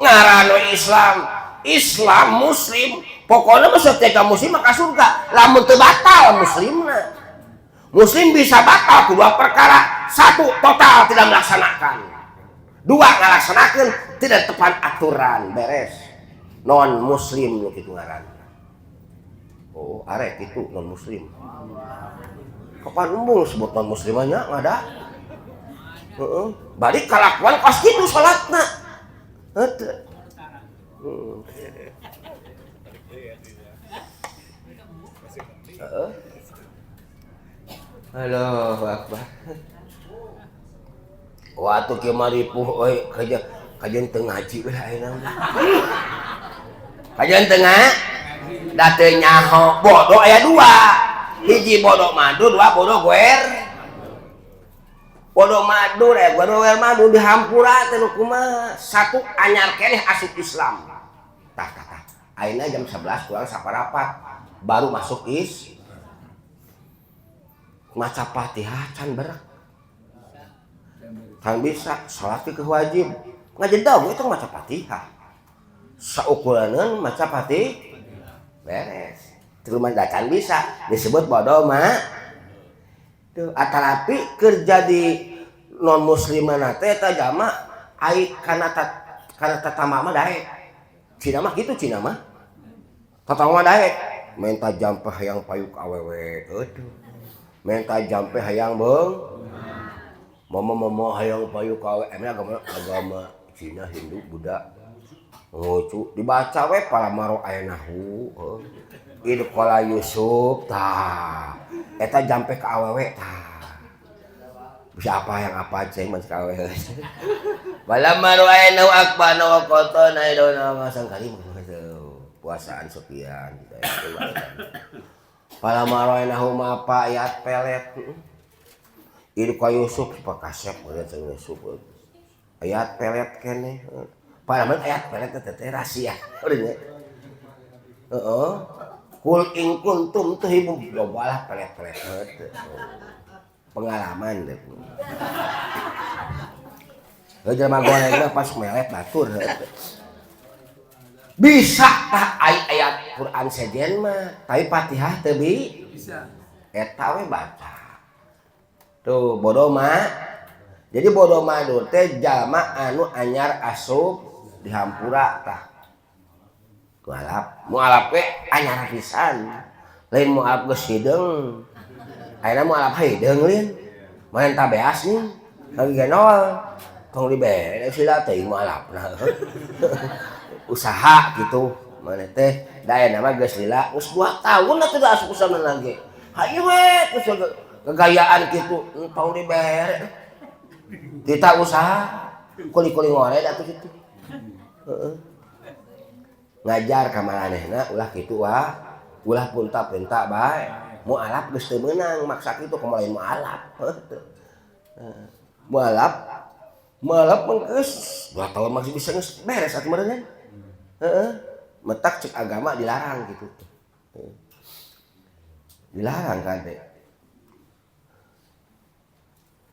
ngaranna Islam muslim pokoknya mah setiap muslim maka surga lamun teu batal muslimna muslim bisa batal kedua perkara satu total tidak melaksanakan dua ngalaksanakeun tidak tepat aturan beres non muslim kitu ngaranna oh arek itu non muslim kapan embung sebut non muslimanya ngada balik kalakuan kos kitu salatna heuh Allahu Akbar. Waktu kemari puh euy kajian teu ngaji we ayeuna. Kajian teu da teu nyaho bodoh aya dua. Hiji bodoh madu, dua bodoh goer. Bodoh madu goer madu dihampura teh nu kumaha. Satu anyar keneh asup Islam. Tah. Ayeuna jam 11 kurang saparapat baru masuk maca Fatihah can berak. Kan bisa salat ke wajib. Ngajedog itu maca Fatihah. Saukuraneun maca Fatihah beres. Terus can bisa disebut bodoh mah. Tuh atarapi kerja di non muslimana teh eta jama ai kana tatama mah daek. Cina mah gitu Cina mah. Tatama daek. Menta jampe hayang payuk awewe. Aduh. Menta jampe hayang beung. Mama hayang payuk awewe. Emang agama Cina, Hindu, Buddha. Ngucu dibaca we palamaro aya nahu. Ieu qala Yusuf tah. Eta jampe ka awewe tah. Bisa apa yang apa ceng mas ka awewe. Palamaro aya nahu akbana wa qatana idona masangkali puasaan sekian gitu ya. Palamarainahu mapa ayat pelet. Ieu ka Yusuf pakasep bener jeung Yusuf. Ayat pelet keneh. Palaman ayat pelet teh rahasia. Urang heeh. Kul in kuntum tuhibbu lobalah pelet-pelet teh. Pengalaman deh. Jelema goreng pas melet batur. Bisa tah ayat Quran sejen mah tapi Fatihah teu bisa eta we baca tuh bodoh mah jadi bodoh mah teh jalma anu anyar asup di hampura tah mualaf we anyar pisan lain mualaf geus hideung ayeuna mualaf hideung lin main tabeas nih lagi genol tong dibere sila teuing mualafna usaha gitu mana teh daya nama geus lila geus 2 tahun atuh da asup usaha lagi hayu we geus kegayaan kitu tong dibere kita usaha kuli-kuli ngore atuh kitu heeh ngajar ka maranehna ulah kitu ulah punta-punta bae mualaf geus teu meunang maksa kitu kumaha lain mualaf mualaf geus 2 tahun masih bisa geus beres atuh meureun metak cek agama dilarang gitu dilarang kan teh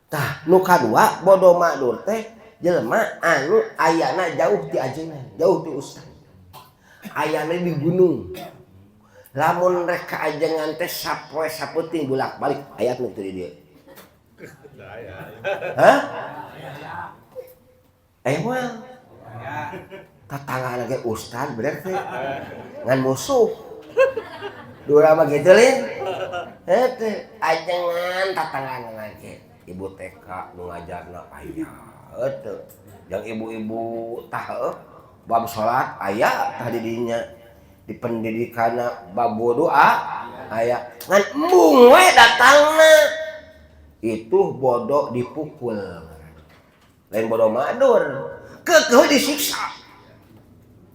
tah nu kadua bodoh madur teh jelema anu ayana jauh ti ajeunna jauh ti ustad ayana di gunung lamun rek ka ajengan teh sapoe sapeuting bolak-balik ayat nu teu di dieu hah moal tatangana ge ustad bener teh ngan musuh dua mah gitu lin heuh ajengan tatangana ge ibu TK nu ngajarna aya Heuh. Yang ibu-ibu tah bab salat aya tah di dinya di pendidikanna bab doa aya ngan embung we datangna itu bodoh dipukul lain bodoh madur keukeuh disiksa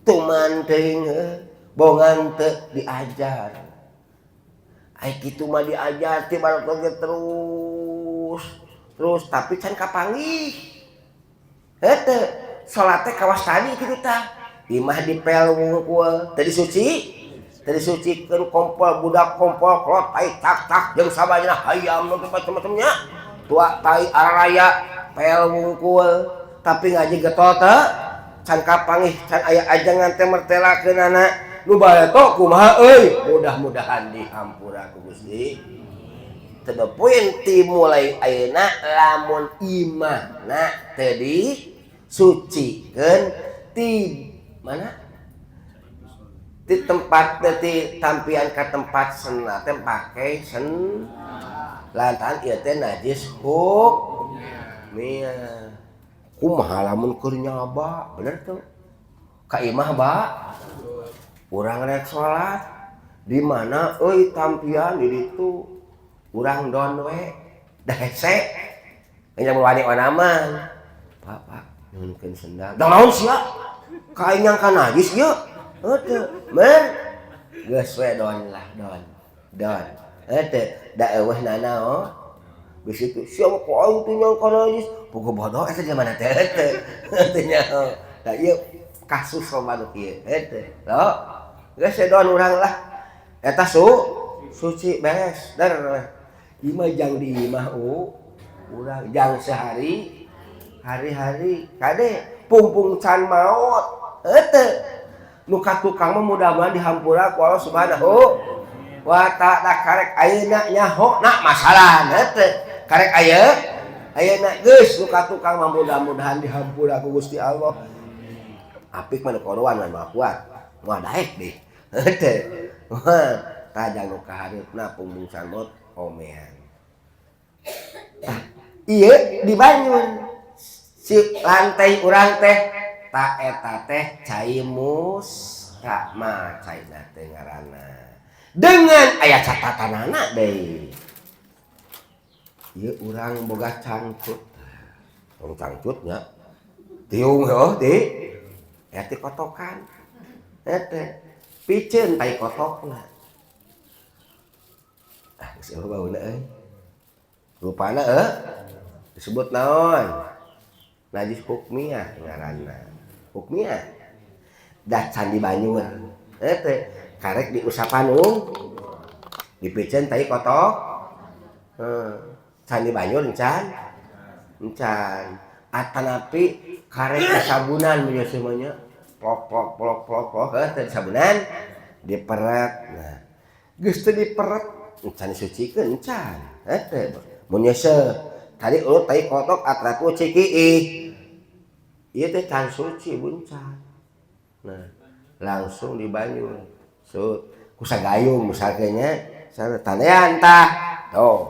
tuman teuing bongan teu diajar ai kitu mah diajar ti baru terus tapi can kapanggih heuh salat teh kawas tadi kitu tah imah dipel wungkul tadi sucikeun kompol budak kompol kolot tai tak jeung sabanyana hayam nu macam-macamnya tua tai araya pel wungkul tapi ngaji getol teh can kapanggih can aya ajangan teh mertelakeunana nu baeto kumaha euy mudah-mudahan dihampura ku Gusti to the point ti mulai ayeuna lamun imahna teu disucikeun ti mana di tempat nanti tampian ke tempat senat teh pakai sen lantaran ieu teh najis hukmnya kumaha lamun keur nyoba bener tuh ka imah ba urang rek salat di mana euy tampian di ditu urang don we da hese nya wani onaman pak nyunkeun sendal da naon sia ka nyang ka najis ieu heuh men geus we don lah don heuh da eueuh nanaon geus kitu sia mah ku aing teh nyang ka najis boga bodoh eta jamana teh heuh nya da ieu kasus loba nu kieu heuh lo geus we don urang lah eta suci beres der imah jang di imah urang jang sehari hari-hari kade pungpung can maot heuh nu katukang mah mudah-mudahan dihampura ku Allah Subhanahu wa ta'ala karek ayeuna nyahona masalah heuh karek ayeuna geus nu katukang mah mudah-mudahan dihampura ku Gusti Allah apik mah korwan mah kuat moal daek deh heuh tajang nu kahareupna pungpung can maot omean ieu di Banyun si lantai urang teh ta eta teh cai mustama caina teh ngaranna dengan aya catatanana deui ieu urang boga cangcut tong cangcutnya tiung heuh di aya ti kotokan teh piceun tai kotokna geus eueuh bauna euy rupana disebut naon najis hukmiyah ngaranna hukmiyah dah can di Banyun teh karek diusapan dipiceun tai kotok can di Banyun can atanapi karek sabunan biasanya plok teh sabunan diperet nah geus teu diperet can disucikeun can teh mun tadi urut tai kotok atraku cikiih ieu teh can suci buncan nah langsung di Banyun sut ku sagayung misalkeun nya sana tanean tah tuh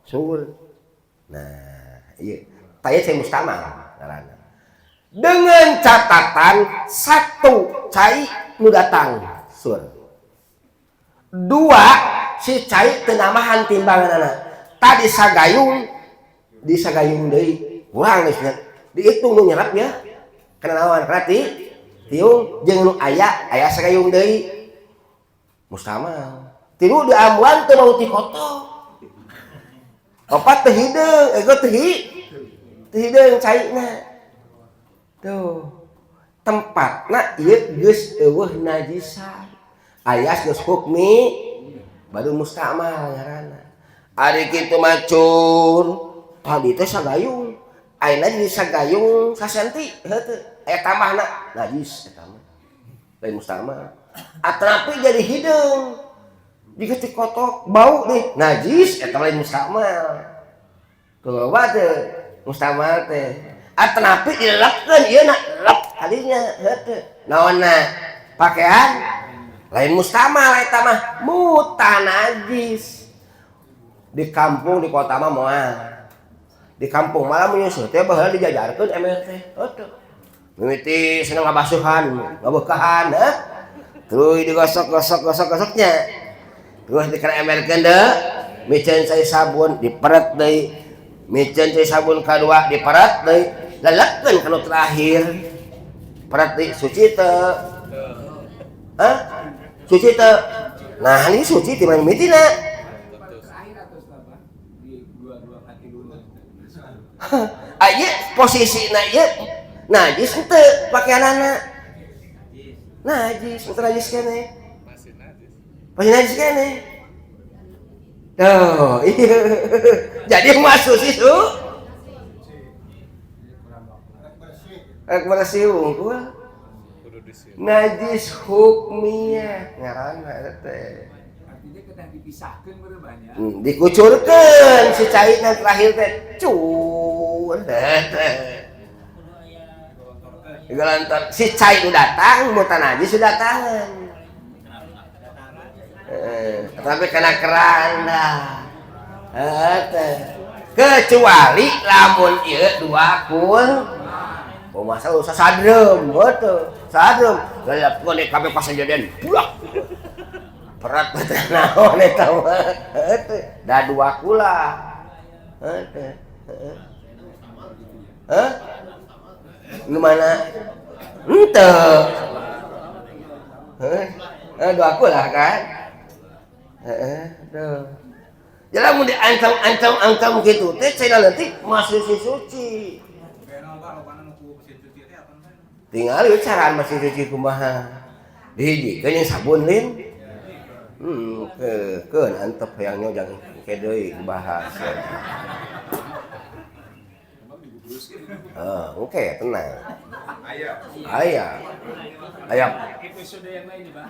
sul nah ieu taya cai mustamal ngaranna dengan catatan satu cai nu datang sur dua si cai teu namahan timbanganna tadi di sagayung deui urang geus dihitung nu nyerap nya kana naon kana tiung jeung nu aya sagayung deui mustamal tilu diambuan teu mau ti kotok opat teu hideung teu hideung caina tuh tempatna ieu geus eueuh najisan aya geus hukmi baru mustamal ngaranna ari kitu macur tadi teh sagayung ayeuna di sagayung sasenti heuh aya tambahna najis eta mah lain mustamal atrapi jadi hideung jika ti kotok bau deh najis eta lain mustamal tuh teh mustamal teh atrapi dilepkeun ieu na lep kalinya heuh naonna pakaian lain mustamal eta mah mutanajis di kampung di kota mah moal di kampung malam menyusul teh baheula dijajarkeun MRT atuh mimiti seneng ngabasuhan ngabeukahan terus digosok-gosoknya terus dikeremerkeun deh micen cai sabun diperet deui micen cai sabun kadua diperet deui lelekeun kanu terakhir peret deui suci teu suci teu nah ini suci ti mana mitina aja posisi ieu najis henteu pakaianana najis henteu najis keneh masih najis keneh tuh iya jadi masuk situ bersih unggul najis hukmiyah ngaranna teh artinya kedah dipisahkeun bener banyak dikucurkeun si cairna terakhir teh cuun gelantar si cair udah datang mutan najis sudah datangan tapi kena keranda kecuali lamun ieu dua kul oh masa usah sadrem betul sadrem galap kone kabeh pas kejadian buak berat betul naon eta mah da dua kula nu mana henteu dua kula kan jadi mau diancam gitu teh cenah leutik masih suci tinggal ieu caraan masih suci kumaha dihijikeun yang sabun lin keun antep yang nyojang ke deui dibahas oke tenang aya episode yang lain nih Bang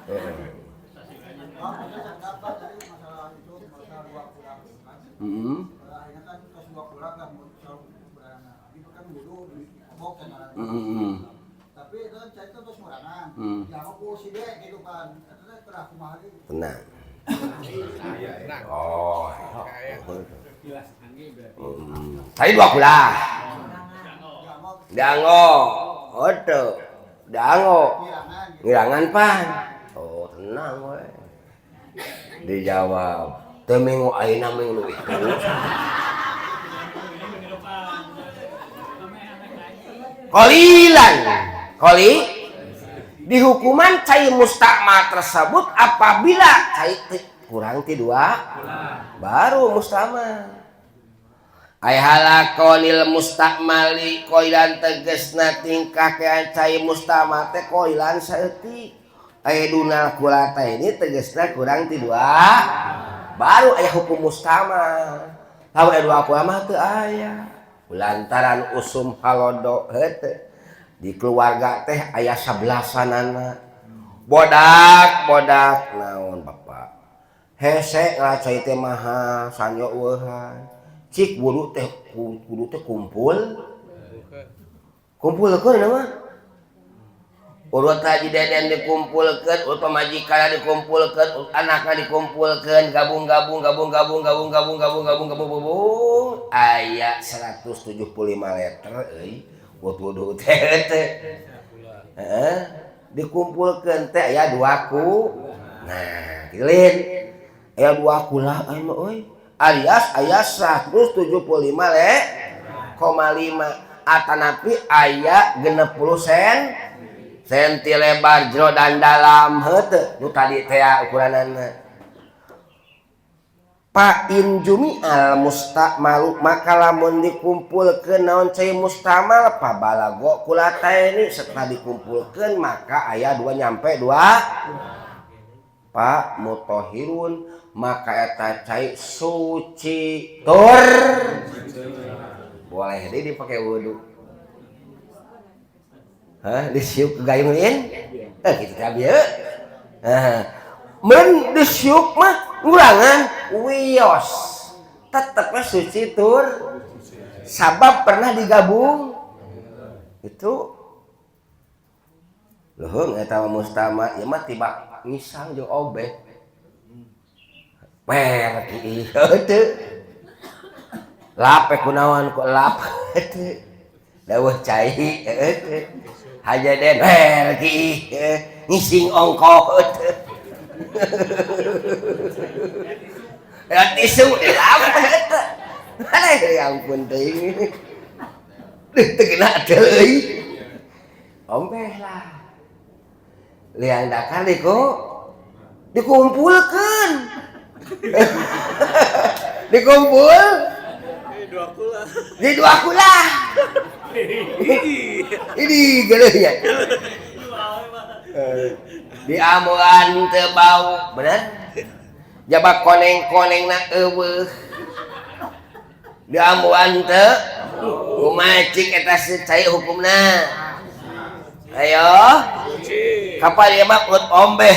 tapi itu cerita terus murangan ya aku sih deh gitu kan terus terah kumaha ge tenang jelas angge berarti tadi dua kula dango oto dango ngirangan pan oh tenang we dijawab teu minggu ayeuna minggu itu koli di hukuman cai mustakmal tersebut apabila cai kurang ti dua baru mustakmal ay halakonil mustakmali koilan tegesna tingkah ke cai mustakmal teh koilan saeutik ay dunal kulata ini tegesna kurang ti dua baru aya hukum mustakmal lamun aya dua kula mah teu aya lantaran usum halodo hete di keluarga teh aya 11-anana bodak naon bapak hese ngacai teh maha sanyo eueuhan cik kudu teh kumpulkeun mah urut haji deden dikumpulkeun urut pamajikan dikumpulkeun anakna dikumpulkeun gabung aya 175 liter euy wudu teh dikumpulkeun teh aya dua ku nah kilin aya dua kula euy alias aya 175 atanapi aya 60 senti lebar jero dan dalam heunteu nu tadi teh ukuranana pa in jumi'al mustakmalu maka lamun dikumpulkeun naon cai mustakmal pa balago kulata ini setelah dikumpulkeun maka aya dua nyampe dua pa mutahhirun maka eta cai suci tur boleh deui dipake wudu disiuk gayungin gitu teh abi mun disiuk mah ngurangan wios tetepnya suci tur sabab pernah digabung itu leuheung eta mustama ieu mah tiba ngisang jeung obek per ieu teu Lap kunaon ku lap. Dawuh cai haja den ki ngising ongkos. Ya tisu lap. Ya ampun teuing. Teu kena deui. Ombeh lah. Liang dakar dikumpulkeun. Dikumpul di dua kula. Ini geleunya. Di amuan teu bau, bener? Jabak koneng-konengna eueuh. Di amuan teu kumaha cik eta cai hukumna. Ayo. Kapal ieu mah ulut ombeh.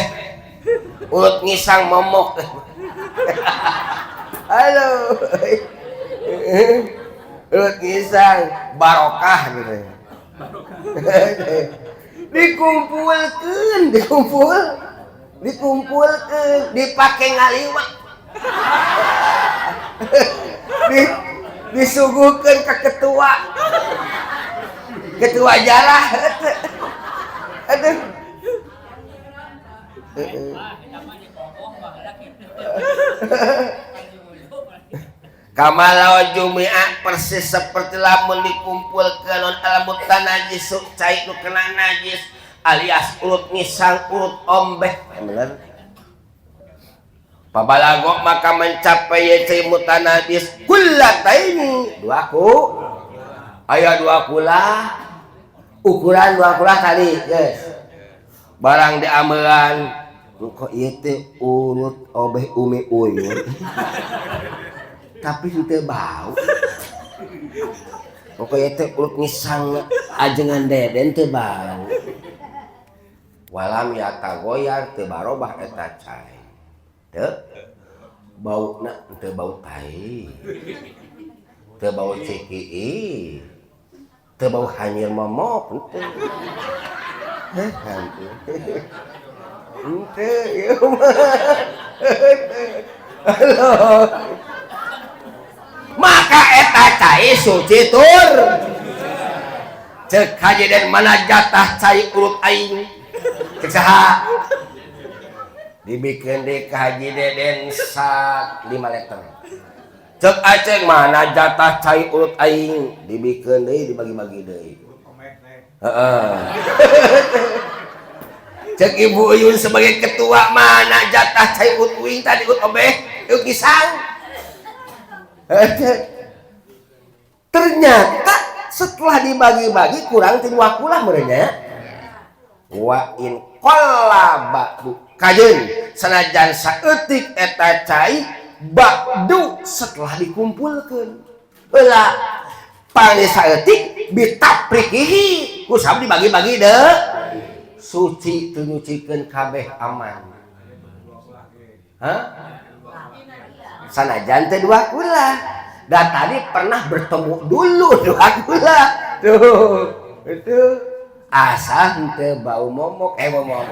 Ulut ngisang momok. Halo. Ulut ngisang barokah gitu. Dikumpulkeun, dipake ngaliwat. Disuguhkeun ke ketua jarah. Aduh. Kamalau jumi'ah persis seperti lamun dikumpulkeun non alamut najis cai nu kena najis alias ulut ngisang ulut ombeh. Bener. Pabalago maka mencapai cai mutanajis kullataini dua ku. Aya dua kula. Ukuran dua kula tadi, guys. Barang diamelan kok ieu teh ulut obeh umi uyun. Tapi henteu bau. Pokoknya teh ulut ngisang ajengan deden teu bau. Walam yatagoyar teu barobah eta cai. Teu bauna teu bau tai. Teu bau cikii. Teu bau hanyir momok teu. Ente ieu mah. Halo. Maka eta cai suci tur. Cek haji den mana jatah cai ulut aing. Cek saha? Dibikeun di haji deden 5 liter. Cek aceng mana jatah cai ulut aing. Dibikeun deui dibagi-bagi deui. Heeh. Cek Ibu Uyun sebagai ketua mana jatah cai ulut uing tadi ulut obeh ulut kisang. Ternyata setelah dibagi-bagi kurang ti dua kula merenya. Wa in qallaba kajeun sanajan saeutik eta cai ba'du setelah dikumpulkeun. Heula pangge saeutik bitaprikihi ku sabab dibagi-bagi deu suci teu nyucikeun kabeh aman. Hah? Sanajan teh dua kula. Dan tadi pernah bertemu dulu dua kula. Tuh. Itu asal henteu bau momok, momok.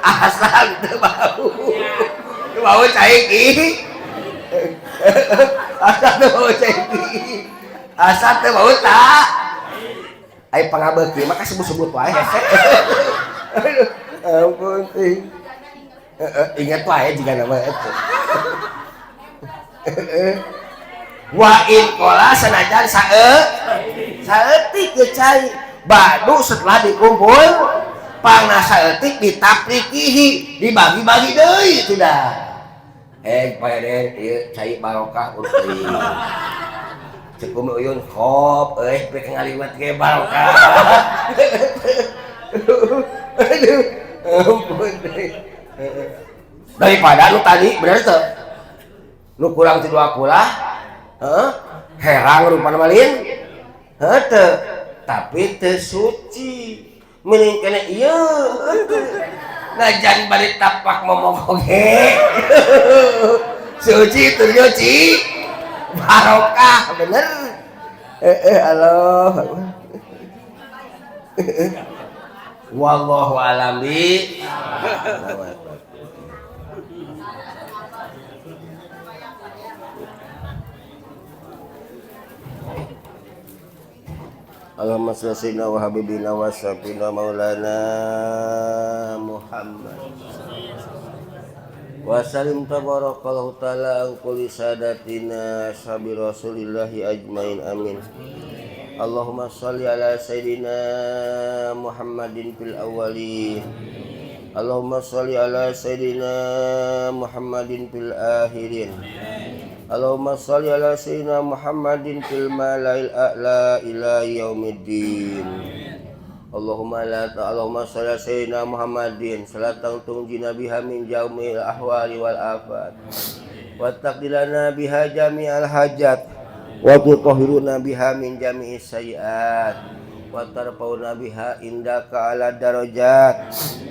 Asal henteu bau. Bau cai ki. Asal teu bau cai ki. Asal teu bau tak. Ai pangabeukeun mah sebut-sebut wae. Aduh, ampun teh. Ingat wae jika nama itu. Wa in qala sanajan saeutik cai badu setelah dikumpul pangna saeutik ditaprikihi dibagi-bagi deui sudah. Poe den ieu cai barokah ulah. Cek Umi Uyun hop pek ngaliwat ge barokah. Aduh, ampun deh. Daripada lu tadi bener tuh lu kurang ti dua kula herang rupana malin teu tapi teu suci mending kena ieu najan bari tapak momok oge suci teu nyuci barokah bener Allah wallahu a'lam bi Allahumma shalli ala sayyidina wa habibina wa syafiina maulana Muhammad wa salim tabarakallahu ta'ala an kulli sadatina sabi rasulillahi ajmain amin. Allahumma shalli ala sayyidina Muhammadin fil awwalin, Allahumma shalli ala sayyidina Muhammadin fil akhirin, Allahumma shalli ala sayyidina Muhammadin fil malail a'la ila yaumiddin. Allahumma shalli ala sayyidina Muhammadin salatan tunjina biha min jamil ahwali wal afat wa taqdilana biha jami'al hajat wa tutahhiruna biha min jami'is sayyi'at wa tarfauna biha indaka ala darajat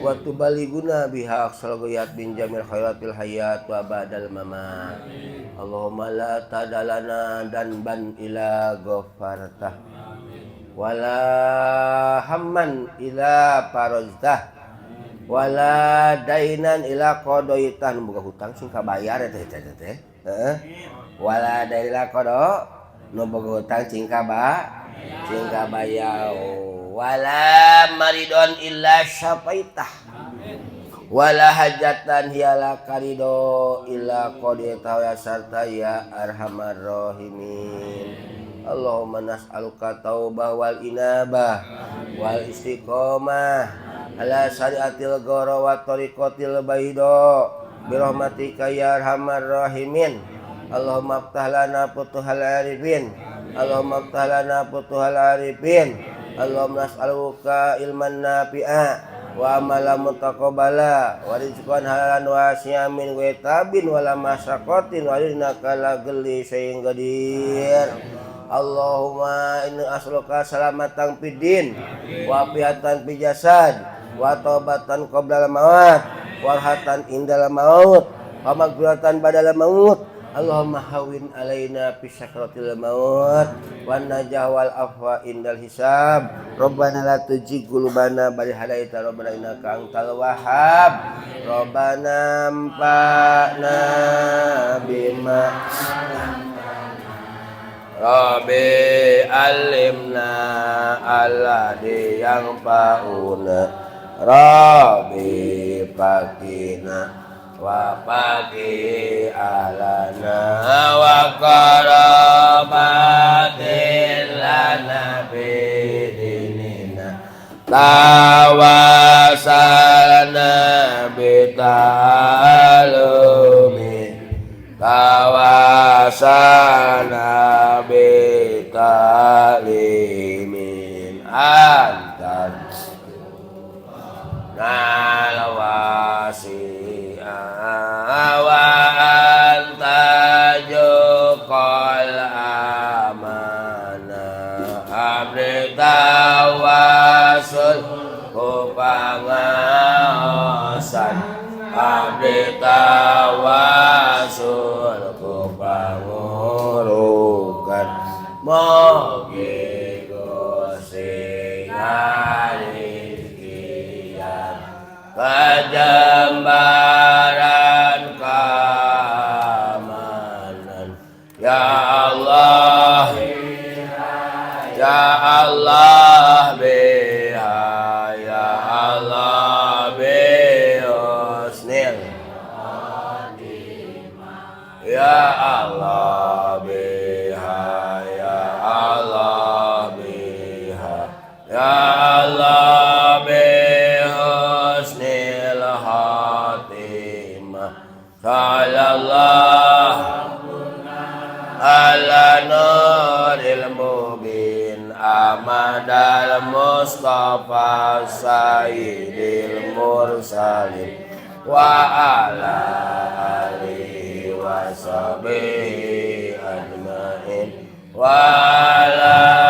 wa tubalighuna biha aqsal ghayat min jamil khairatil hayat wa ba'dal mamat. Allahumma la tadalana dan ban ila ghafartah wala hamman ila farajtah wala dainan ila qadaitah. Boga hutang sing kabayar teh heeh. Wala dain ila qada nu boga hutang sing kabayar. Wala maridon illa syafaitah wala hajatan hiala karido illa qadaitah ya sarta ya arhamar rahimin. Allahumma nas'aluka taubah wal inabah wal istiqomah ala syariatil ghara wa tariqatil bayda birahmatika ya arhamar rahimin. Allahumma aftah lana futuhal arifin, Allahumma aftah lana futuhal arifin. Allahumma nas'aluka ilman nafi'a wa amalan mutaqabbala wa rizqan halalan wasi'an min ghairi tabin wala masyaqqatin wa innaka la ghali syai'in qadir. Allahumma inni as'aluka salamatan fid din wa afiatan fil jasad wa taubatan qabla al-maut wa rahatan indal maut wa maghfiratan badal maut. Allahumma hawwin alaina fi sakratil maut wan najah wal afwa indal hisab. Rabbana la tuzigh qulubana ba'da idh hadaitana rabbana innaka antal wahhab. Rabbana amfa'na bima Rabbi alimna alladhi yang fauna Rabbi fakina wa faki alana wa karabatin lana bidinina tawasalna bitalumi tawasana bitalimin antan nalawasi'a wa anta jukol amana abdi tawasul kupangaosan abdi tawasul kupangurukan mogi Gusti ngarikian kejembaran keamanan ya Allah ya Allah biha ya Allah bihusnil ya Allah biha ya Allah biha ya Allah bihusnil khatimah sallallahu ala nuril mubin amadal mustafa sayyidil mursalin wa ala alihi wa sahbihi ajmain wa ala